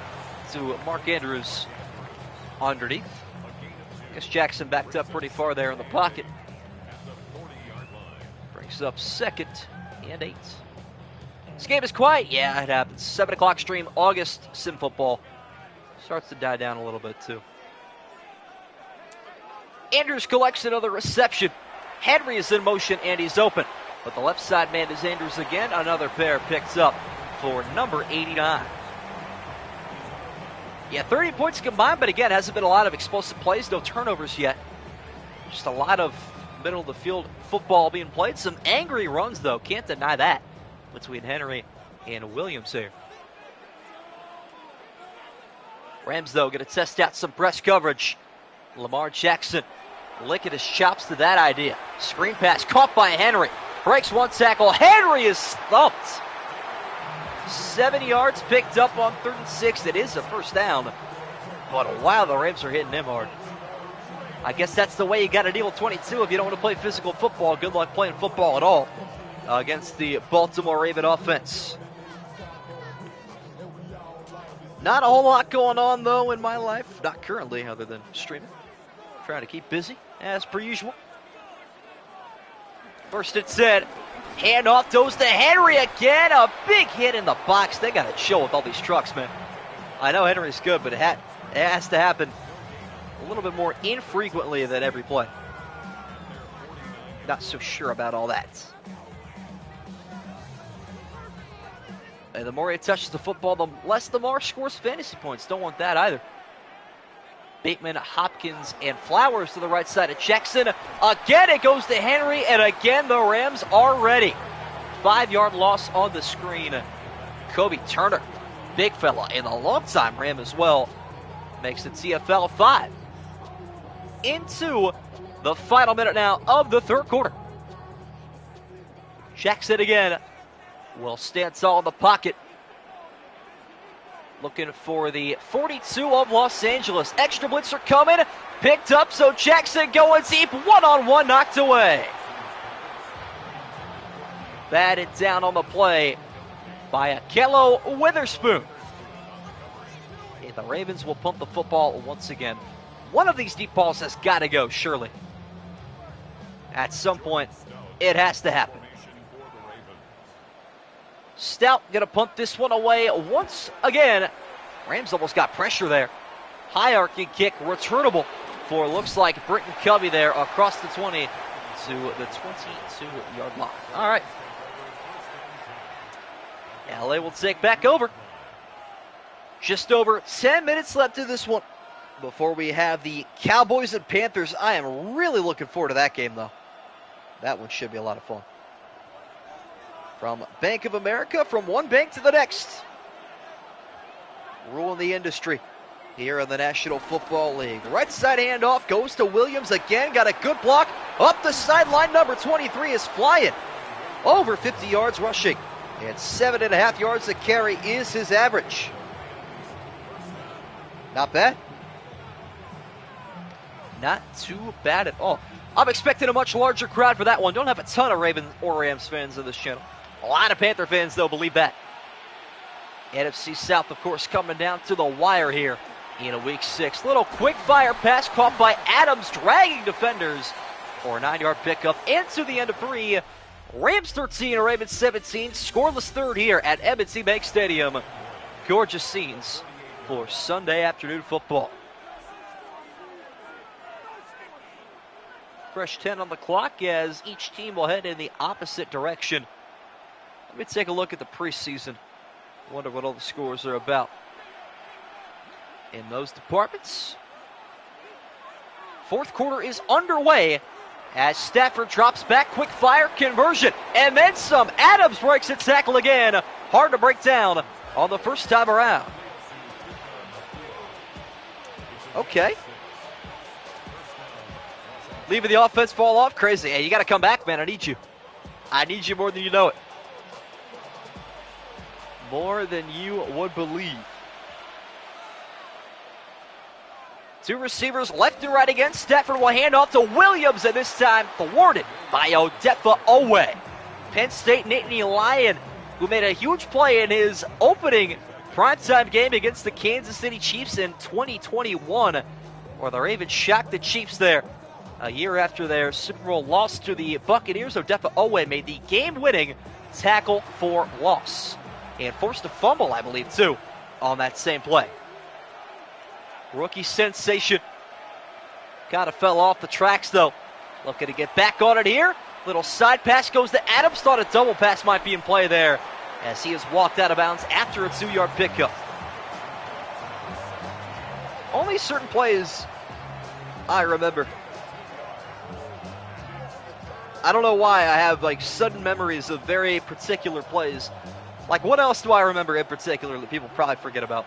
Speaker 1: to Mark Andrews underneath. I guess Jackson backed up pretty far there in the pocket. Brings up 2nd and 8. This game is quiet. Yeah, it happens. 7 o'clock stream, August Sim Football. Starts to die down a little bit, too. Andrews collects another reception. Henry is in motion, and he's open. But the left side man is Andrews again. Another pair picked up for number 89. Yeah, 30 points combined, but again, hasn't been a lot of explosive plays. No turnovers yet. Just a lot of middle-of-the-field football being played. Some angry runs, though. Can't deny that between Henry and Williams here. Rams, though, going to test out some press coverage. Lamar Jackson licking his chops to that idea. Screen pass caught by Henry. breaks one tackle. Henry is thumped. 7 yards picked up on 3rd and 6. It is a first down. But wow, the Rams are hitting him hard. I guess that's the way you got to deal with 22 if you don't want to play physical football. Good luck playing football at all against the Baltimore Raven offense. Not a whole lot going on, though, in my life. Not currently, other than streaming. Trying to keep busy, as per usual. First and 10. Handoff goes to Henry again. A big hit in the box. They got to chill with all these trucks, man. I know Henry's good, but it has to happen a little bit more infrequently than every play. Not so sure about all that. And the more he touches the football, the less the Lamar scores fantasy points. Don't want that either. Bateman, Hopkins, and Flowers to the right side of Jackson. Again, it goes to Henry, and again, the Rams are ready. 5-yard loss on the screen. Kobe Turner, big fella, and a long-time Ram as well, makes it TFL 5. Into the final minute now of the third quarter. Jackson again will stand tall in the pocket. Looking for the 42 of Los Angeles. Extra blitzer coming. Picked up, so Jackson going deep. One-on-one knocked away. Batted down on the play by Akello Witherspoon. And the Ravens will pump the football once again. One of these deep balls has got to go, surely. At some point, it has to happen. Stout going to punt this one away once again. Rams almost got pressure there. High arcing kick, returnable for looks like Britton Covey there across the 20 to the 22-yard line. All right. LA will take back over. Just over 10 minutes left in this one before we have the Cowboys and Panthers. I am really looking forward to that game, though. That one should be a lot of fun. From Bank of America, from one bank to the next. Ruling the industry here in the National Football League. Right side handoff goes to Williams again. Got a good block. Up the sideline, number 23 is flying. Over 50 yards rushing. And 7.5 yards to carry is his average. Not bad. Not too bad at all. I'm expecting a much larger crowd for that one. Don't have a ton of Ravens or Rams fans on this channel. A lot of Panther fans, though, believe that. NFC South, of course, coming down to the wire here in a Week 6. Little quick fire pass caught by Adams, dragging defenders for a 9-yard pickup into the end of 3. Rams 13, Ravens 17. Scoreless third here at M&T Bank Stadium. Gorgeous scenes for Sunday afternoon football. Fresh 10 on the clock as each team will head in the opposite direction. Let me take a look at the preseason. Wonder what all the scores are about in those departments. Fourth quarter is underway as Stafford drops back. Quick fire conversion and then some. Adams breaks a tackle again. Hard to break down on the first time around. Okay. Leaving the offense fall off. Crazy. Hey, you got to come back, man. I need you. I need you more than you know it. More than you would believe. Two receivers left and right again. Stafford will hand off to Williams, and this time thwarted by Odefa Owe. Penn State Nittany Lion, who made a huge play in his opening primetime game against the Kansas City Chiefs in 2021, where the Ravens shocked the Chiefs there. A year after their Super Bowl loss to the Buccaneers, Odefa Owe made the game-winning tackle for loss. And forced a fumble, I believe, too, on that same play. Rookie sensation. Kind of fell off the tracks, though. Looking to get back on it here. Little side pass goes to Adams. Thought a double pass might be in play there as he has walked out of bounds after a 2-yard pickup. Only certain plays I remember. I don't know why I have like sudden memories of very particular plays. Like, what else do I remember in particular that people probably forget about?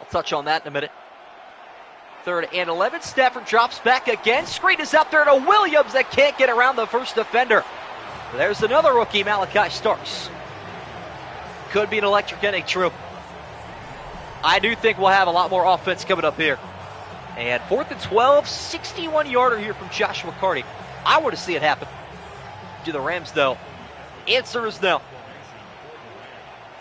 Speaker 1: I'll touch on that in a minute. 3rd and 11. Stafford drops back again. Screen is out there to Williams that can't get around the first defender. There's another rookie, Malachi Starks. Could be an electric inning, true. I do think we'll have a lot more offense coming up here. And 4th and 12, 61-yarder here from Joshua Carty. I want to see it happen. Do the Rams, though? Answer is no.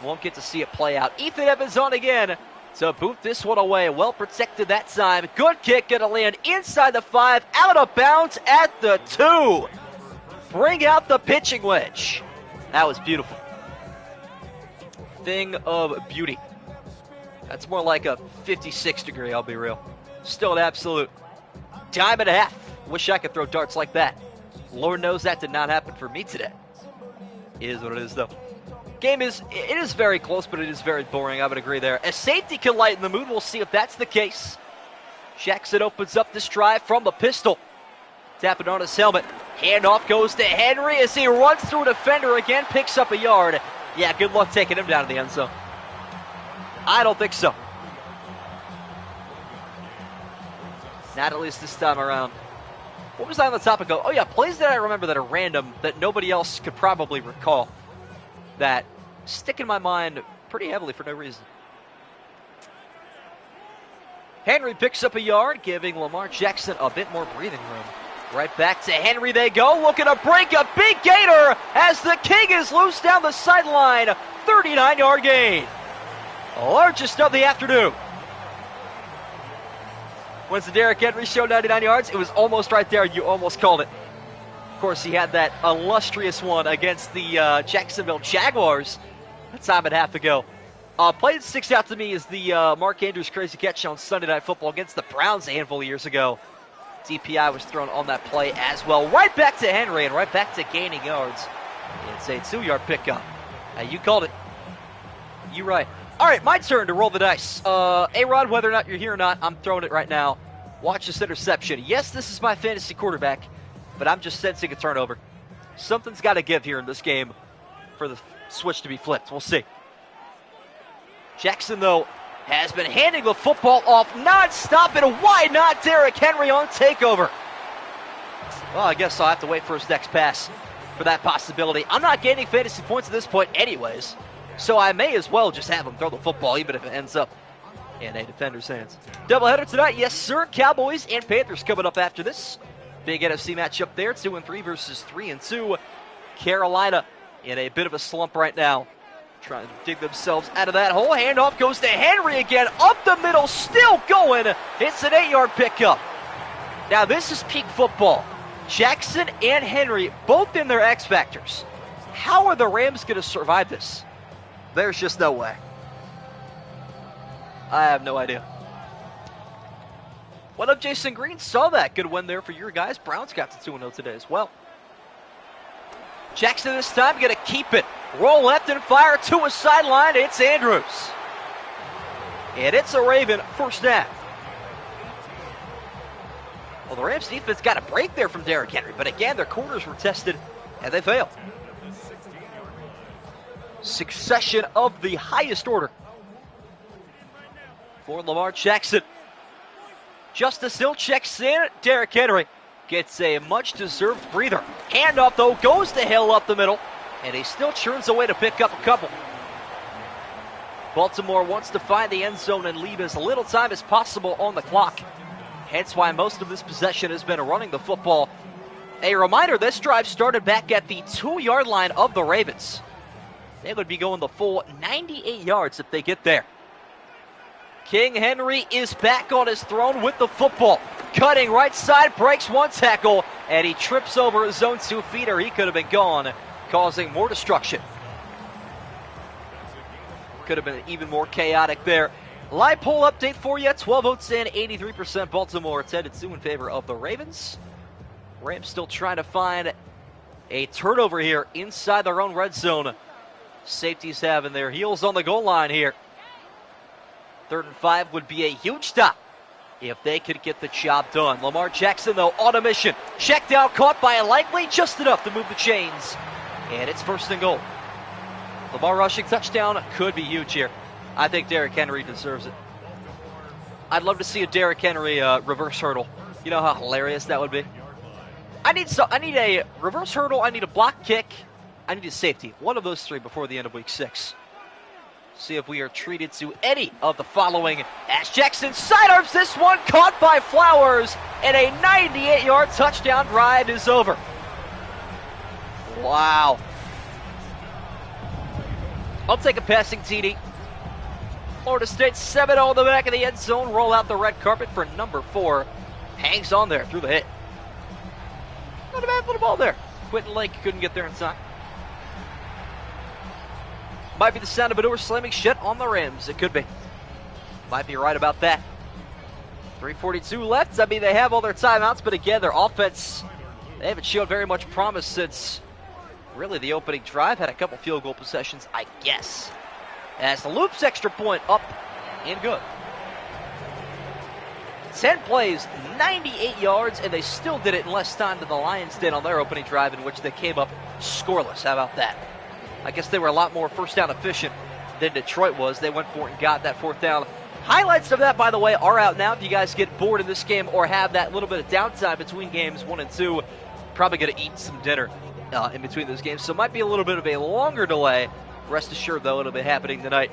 Speaker 1: Won't get to see it play out. Ethan Evans on again to boot this one away. Well protected that time. Good kick, going to land inside the 5, out of bounds at the 2. Bring out the pitching wedge. That was beautiful. Thing of beauty. That's more like a 56 degree, I'll be real. Still an absolute dime and a half. Wish I could throw darts like that. Lord knows that did not happen for me today. It is what it is, though. It is very close, but it is very boring. I would agree there. A safety can lighten the mood. We'll see if that's the case. Jackson opens up this drive from the pistol. Tapping on his helmet. Handoff goes to Henry as he runs through a defender again, picks up a yard. Yeah, good luck taking him down to the end zone. I don't think so. Not at least this time around. What was I on the topic of? Oh, yeah, plays that I remember that are random that nobody else could probably recall that stick in my mind pretty heavily for no reason. Henry picks up a yard, giving Lamar Jackson a bit more breathing room. Right back to Henry they go, looking to break a big gator as the King is loose down the sideline. 39-yard gain. Largest of the afternoon. When's the Derrick Henry show 99 yards? It was almost right there. You almost called it. Of course, he had that illustrious one against the Jacksonville Jaguars a time and a half ago. Play that sticks out to me is the Mark Andrews crazy catch on Sunday Night Football against the Browns a handful of years ago. DPI was thrown on that play as well. Right back to Henry and right back to gaining yards. It's a 2-yard pickup. You called it. You right. All right, my turn to roll the dice. A-Rod, whether or not you're here or not, I'm throwing it right now. Watch this interception. Yes, this is my fantasy quarterback, but I'm just sensing a turnover. Something's got to give here in this game for the switch to be flipped. We'll see. Jackson, though, has been handing the football off nonstop, and why not Derrick Henry on takeover? Well, I guess I'll have to wait for his next pass for that possibility. I'm not gaining fantasy points at this point anyways, so I may as well just have him throw the football, even if it ends up in a defender's hands. Doubleheader tonight, yes sir. Cowboys and Panthers coming up after this. Big NFC matchup there, 2-3 versus 3-2. Carolina in a bit of a slump right now, trying to dig themselves out of that hole. Handoff goes to Henry again, up the middle, still going. It's an 8-yard pickup. Now this is peak football. Jackson and Henry both in their X factors. How are the Rams going to survive this? There's just no way. I have no idea. What up, Jason Green? Saw that. Good win there for your guys. Browns got to 2-0 today as well. Jackson this time going to keep it. Roll left and fire to a sideline. It's Andrews. And it's a Raven first down. Well, the Rams defense got a break there from Derrick Henry, but again, their corners were tested and they failed. Succession of the highest order for Lamar Jackson. Justice Hill checks in. Derrick Henry gets a much-deserved breather. Handoff, though, goes to Hill up the middle, and he still churns away to pick up a couple. Baltimore wants to find the end zone and leave as little time as possible on the clock. Hence why most of this possession has been running the football. A reminder, this drive started back at the 2-yard line of the Ravens. They would be going the full 98 yards if they get there. King Henry is back on his throne with the football. Cutting right side, breaks one tackle, and he trips over his own 2 feet, or he could have been gone, causing more destruction. Could have been even more chaotic there. Live poll update for you. 12 votes in, 83% Baltimore, 10-2 in favor of the Ravens. Rams still trying to find a turnover here inside their own red zone. Safeties having their heels on the goal line here. 3rd and 5 would be a huge stop if they could get the job done. Lamar Jackson, though, on a mission. Checked out, caught by a likely, just enough to move the chains. And it's 1st and goal. Lamar rushing touchdown could be huge here. I think Derrick Henry deserves it. I'd love to see a Derrick Henry reverse hurdle. You know how hilarious that would be? I need a reverse hurdle, I need a block kick, I need a safety. One of those three before the end of week 6. See if we are treated to any of the following. As Jackson sidearms this one, caught by Flowers, and a 98-yard touchdown drive is over. Wow. I'll take a passing TD. Florida State 7-0 in the back of the end zone. Roll out the red carpet for number 4. Hangs on there through the hit. Not a bad little ball there. Quentin Lake couldn't get there in time. Might be the sound of a door slamming shut on the rims. It could be. Might be right about that. 3:42 left. I mean, they have all their timeouts, but again, their offense, they haven't shown very much promise since really the opening drive. Had a couple field goal possessions, I guess. As the Loops extra point up and good. 10 plays, 98 yards, and they still did it in less time than the Lions did on their opening drive, in which they came up scoreless. How about that? I guess they were a lot more first down efficient than Detroit was. They went for it and got that 4th down. Highlights of that, by the way, are out now. If you guys get bored in this game or have that little bit of downtime between games 1 and 2, probably going to eat some dinner in between those games. So it might be a little bit of a longer delay. Rest assured, though, it'll be happening tonight.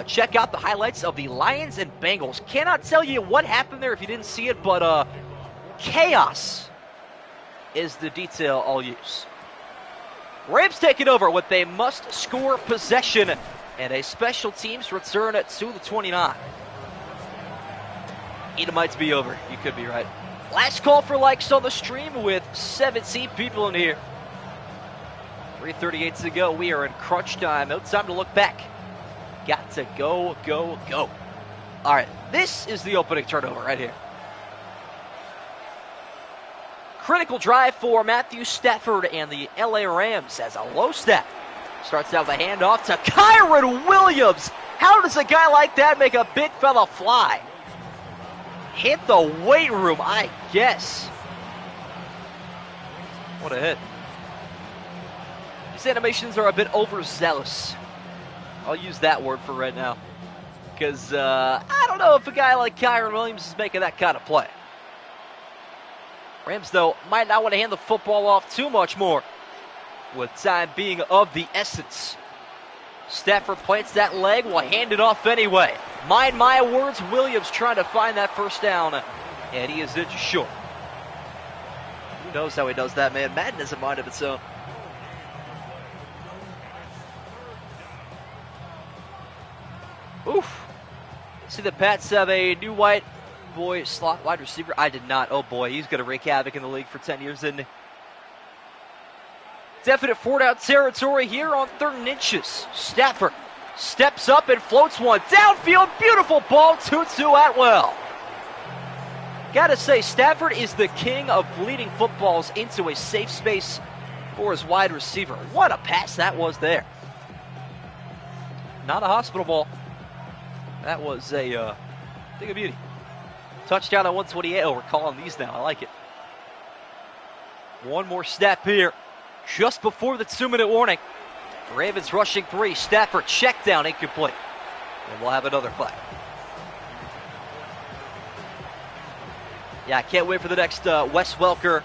Speaker 1: Check out the highlights of the Lions and Bengals. Cannot tell you what happened there if you didn't see it, but chaos is the detail I'll use. Rams taking over with a must-score possession and a special teams return to the 29. Edomites be over. You could be right. Last call for likes on the stream with 17 people in here. 3:38 to go. We are in crunch time. No time to look back. Got to go, go, go. All right, this is the opening turnover right here. Critical drive for Matthew Stafford and the LA Rams as a low step. Starts out with a handoff to Kyron Williams. How does a guy like that make a big fella fly? Hit the weight room, I guess. What a hit. These animations are a bit overzealous. I'll use that word for right now. Because I don't know if a guy like Kyron Williams is making that kind of play. Rams, though, might not want to hand the football off too much more, with time being of the essence. Stafford plants that leg, will hand it off anyway. Mind my words, Williams trying to find that first down, and he is inches short. Who knows how he does that, man? Madden has a mind of its own. Oof. See the Pats have a new white boy slot wide receiver. I did not. Oh boy, he's going to wreak havoc in the league for 10 years, isn't he? Definite 4-down territory here on 3rd and inches. Stafford steps up and floats one downfield. Beautiful ball, Tutu Atwell. Gotta say, Stafford is the king of leading footballs into a safe space for his wide receiver. What a pass that was there. Not a hospital ball. That was a thing of beauty. Touchdown at 128. Oh, we're calling these now. I like it. One more step here. Just before the 2-minute warning. Ravens rushing 3. Stafford check down, incomplete. And we'll have another play. Yeah, I can't wait for the next Wes Welker,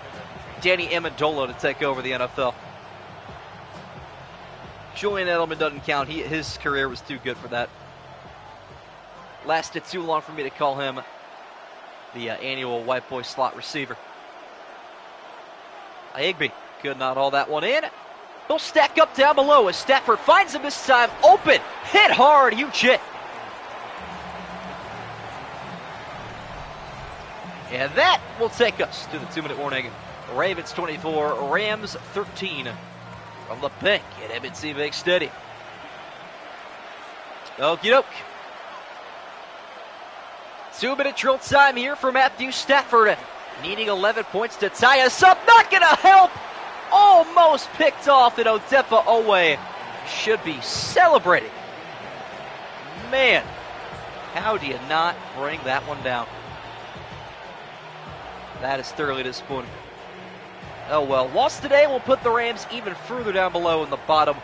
Speaker 1: Danny Amendola to take over the NFL. Julian Edelman doesn't count. His career was too good for that. Lasted too long for me to call him the annual white boy slot receiver. Higbee could not haul that one in. He'll stack up down below as Stafford finds him this time open. Hit hard, huge hit. And that will take us to the 2-minute warning. Ravens 24, Rams 13 from the Pink at M&T Bank Stadium. Okie doke. 2-minute drill time here for Matthew Stafford. Needing 11 points to tie us up. Not going to help. Almost picked off, and Odefa Owe should be celebrating. Man, how do you not bring that one down? That is thoroughly disappointing. Oh well, loss today will put the Rams even further down below in the bottom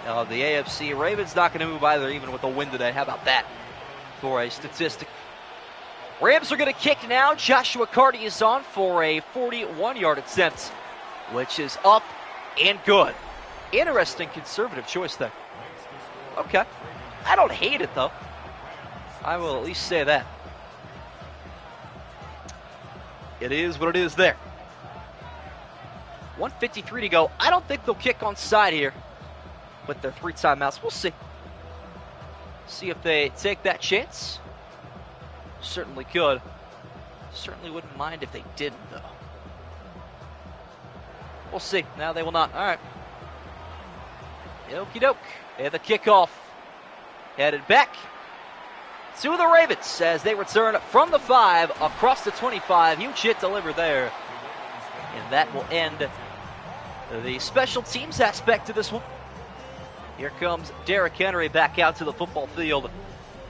Speaker 1: of the AFC. Ravens not going to move either, even with a win today. How about that for a statistic? Rams are going to kick now. Joshua Carty is on for a 41-yard attempt, which is up and good. Interesting conservative choice there. Okay. I don't hate it, though. I will at least say that. It is what it is there. 1:53 to go. I don't think they'll kick onside here with their 3 timeouts. We'll see. See if they take that chance. Certainly could. Certainly wouldn't mind if they didn't, though. We'll see. Now they will not. All right. Okie doke. And the kickoff headed back to the Ravens as they return from the 5 across the 25. Huge hit delivered there. And that will end the special teams aspect of this one. Here comes Derrick Henry back out to the football field.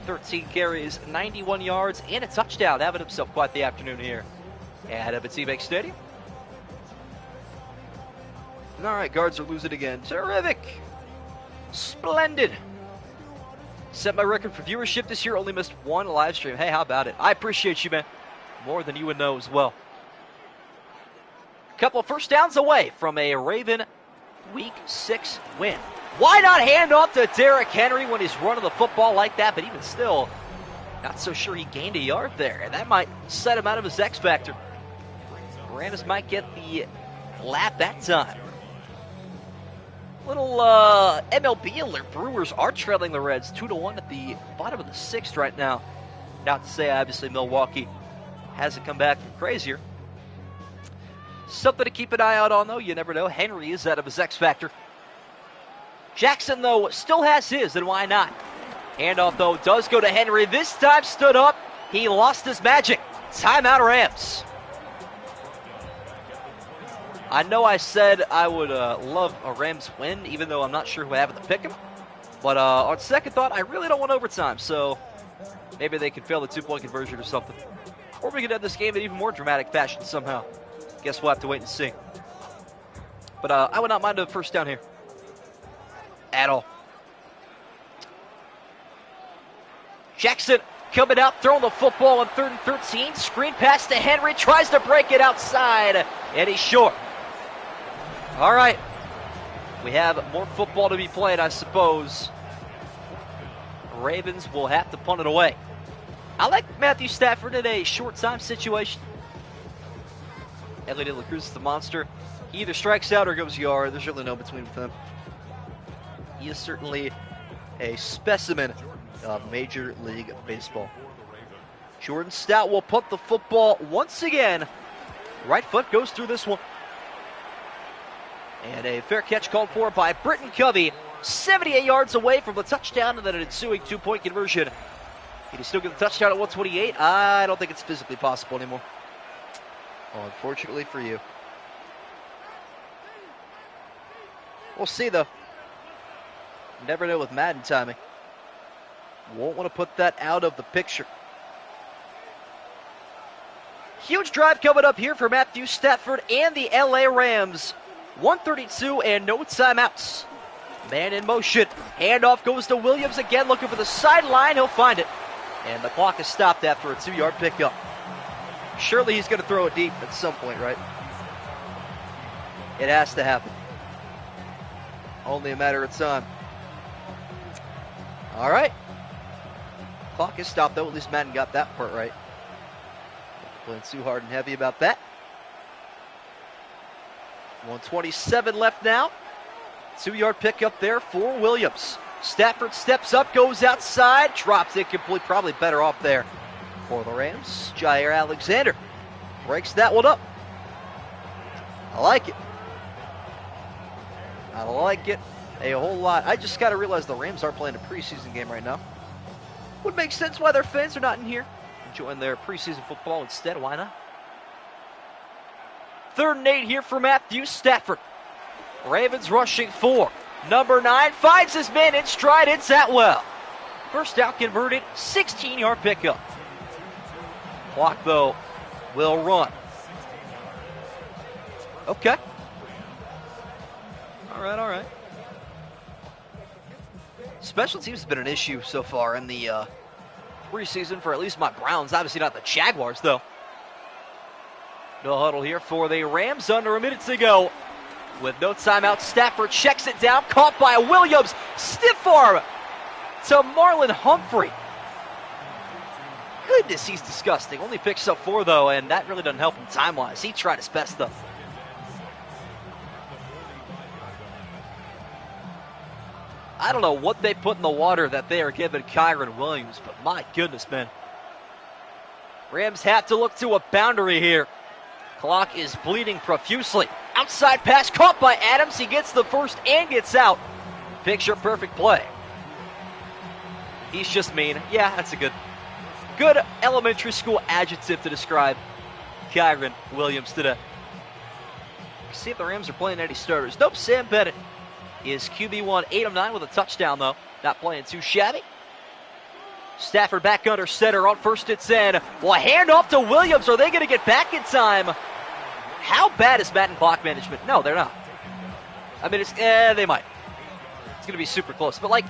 Speaker 1: 13 carries, 91 yards, and a touchdown. Having himself quite the afternoon here at M&T Bank Stadium. All right, guards are losing again. Terrific. Splendid. Set my record for viewership this year. Only missed 1 live stream. Hey, how about it? I appreciate you, man. More than you would know as well. A couple of first downs away from a Raven Week 6 win. Why not hand off to Derrick Henry when he's running the football like that? But even still, not so sure he gained a yard there. And that might set him out of his X factor. Rams might get the lap that time. Little MLB alert. Brewers are trailing the Reds 2-1 at the bottom of the 6th right now. Not to say, obviously, Milwaukee hasn't come back from crazier. Something to keep an eye out on, though. You never know. Henry is out of his X factor. Jackson, though, still has his, and why not? Handoff, though, does go to Henry. This time stood up. He lost his magic. Timeout, Rams. I know I said I would love a Rams win, even though I'm not sure who I have to pick him. But on second thought, I really don't want overtime, so maybe they can fail the 2-point conversion or something. Or we could end this game in even more dramatic fashion somehow. Guess we'll have to wait and see. But I would not mind a first down here. At all. Jackson coming out, throwing the football on 3rd and 13. Screen pass to Henry, tries to break it outside, and he's short. All right. We have more football to be played, I suppose. Ravens will have to punt it away. I like Matthew Stafford in a short time situation. Elliot De La Cruz is the monster. He either strikes out or goes yard. There's really no between with him. He is certainly a specimen of Major League Baseball. Jordan Stout will punt the football once again. Right foot goes through this one. And a fair catch called for by Britton Covey. 78 yards away from the touchdown and then an ensuing 2-point conversion. Can he still get the touchdown at 128? I don't think it's physically possible anymore. Unfortunately for you. We'll see, though. Never know with Madden timing. Won't want to put that out of the picture. Huge drive coming up here for Matthew Stafford and the LA Rams. 132 and no timeouts. Man in motion. Handoff goes to Williams again, looking for the sideline. He'll find it. And the clock is stopped after a 2-yard pickup. Surely he's going to throw it deep at some point, right? It has to happen. Only a matter of time. All right. Clock is stopped, though. At least Madden got that part right. Not playing too hard and heavy about that. 1:27 left now. 2-yard pickup there for Williams. Stafford steps up, goes outside, drops it complete. Probably better off there for the Rams. Jair Alexander breaks that one up. I like it. I like it a whole lot. I just got to realize the Rams are playing a preseason game right now. Would make sense why their fans are not in here. Enjoying their preseason football instead. Why not? 3rd and 8 here for Matthew Stafford. Ravens rushing 4. Number 9 finds his man in stride. It's Atwell. First down converted. 16-yard pickup. Clock, though, will run. Okay. All right. Special teams has been an issue so far in the preseason for at least my Browns. Obviously not the Jaguars, though. No huddle here for the Rams. Under a minute to go. With no timeout, Stafford checks it down. Caught by Williams. Stiff arm to Marlon Humphrey. Goodness, he's disgusting. Only picks up 4, though, and that really doesn't help him time-wise. He tried his best, though. I don't know what they put in the water that they are giving Kyren Williams, but my goodness, man. Rams have to look to a boundary here. Clock is bleeding profusely. Outside pass caught by Adams. He gets the first and gets out. Picture perfect play. He's just mean. Yeah, that's a good elementary school adjective to describe Kyren Williams today. See if the Rams are playing any starters. Nope, Sam Bennett is QB1, 8 of 9 with a touchdown, though. Not playing too shabby. Stafford back under center on first and 10. Well, hand off to Williams. Are they going to get back in time? How bad is Madden clock management? No, they're not. I mean, they might. It's going to be super close. But, like,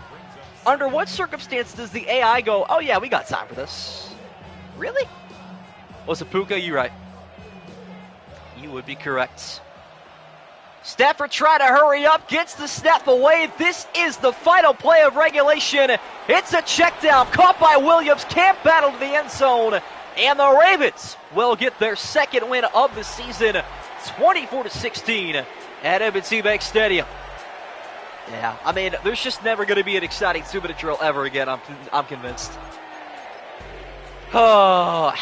Speaker 1: under what circumstance does the AI go, oh, yeah, we got time for this? Really? Was it Puka? You're right. You would be correct. Stafford trying to hurry up, gets the snap away. This is the final play of regulation. It's a check down, caught by Williams, can't battle to the end zone. And the Ravens will get their second win of the season, 24-16 at M&T Bank Stadium. Yeah, I mean, there's just never going to be an exciting 2-minute drill ever again, I'm convinced. Oh,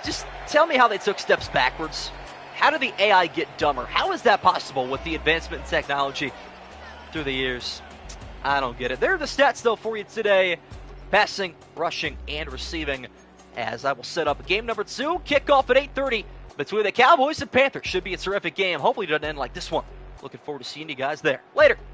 Speaker 1: just tell me how they took steps backwards. How did the AI get dumber? How is that possible with the advancement in technology through the years? I don't get it. There are the stats, though, for you today. Passing, rushing, and receiving. As I will set up game number 2. Kickoff at 8:30 between the Cowboys and Panthers. Should be a terrific game. Hopefully it doesn't end like this one. Looking forward to seeing you guys there. Later.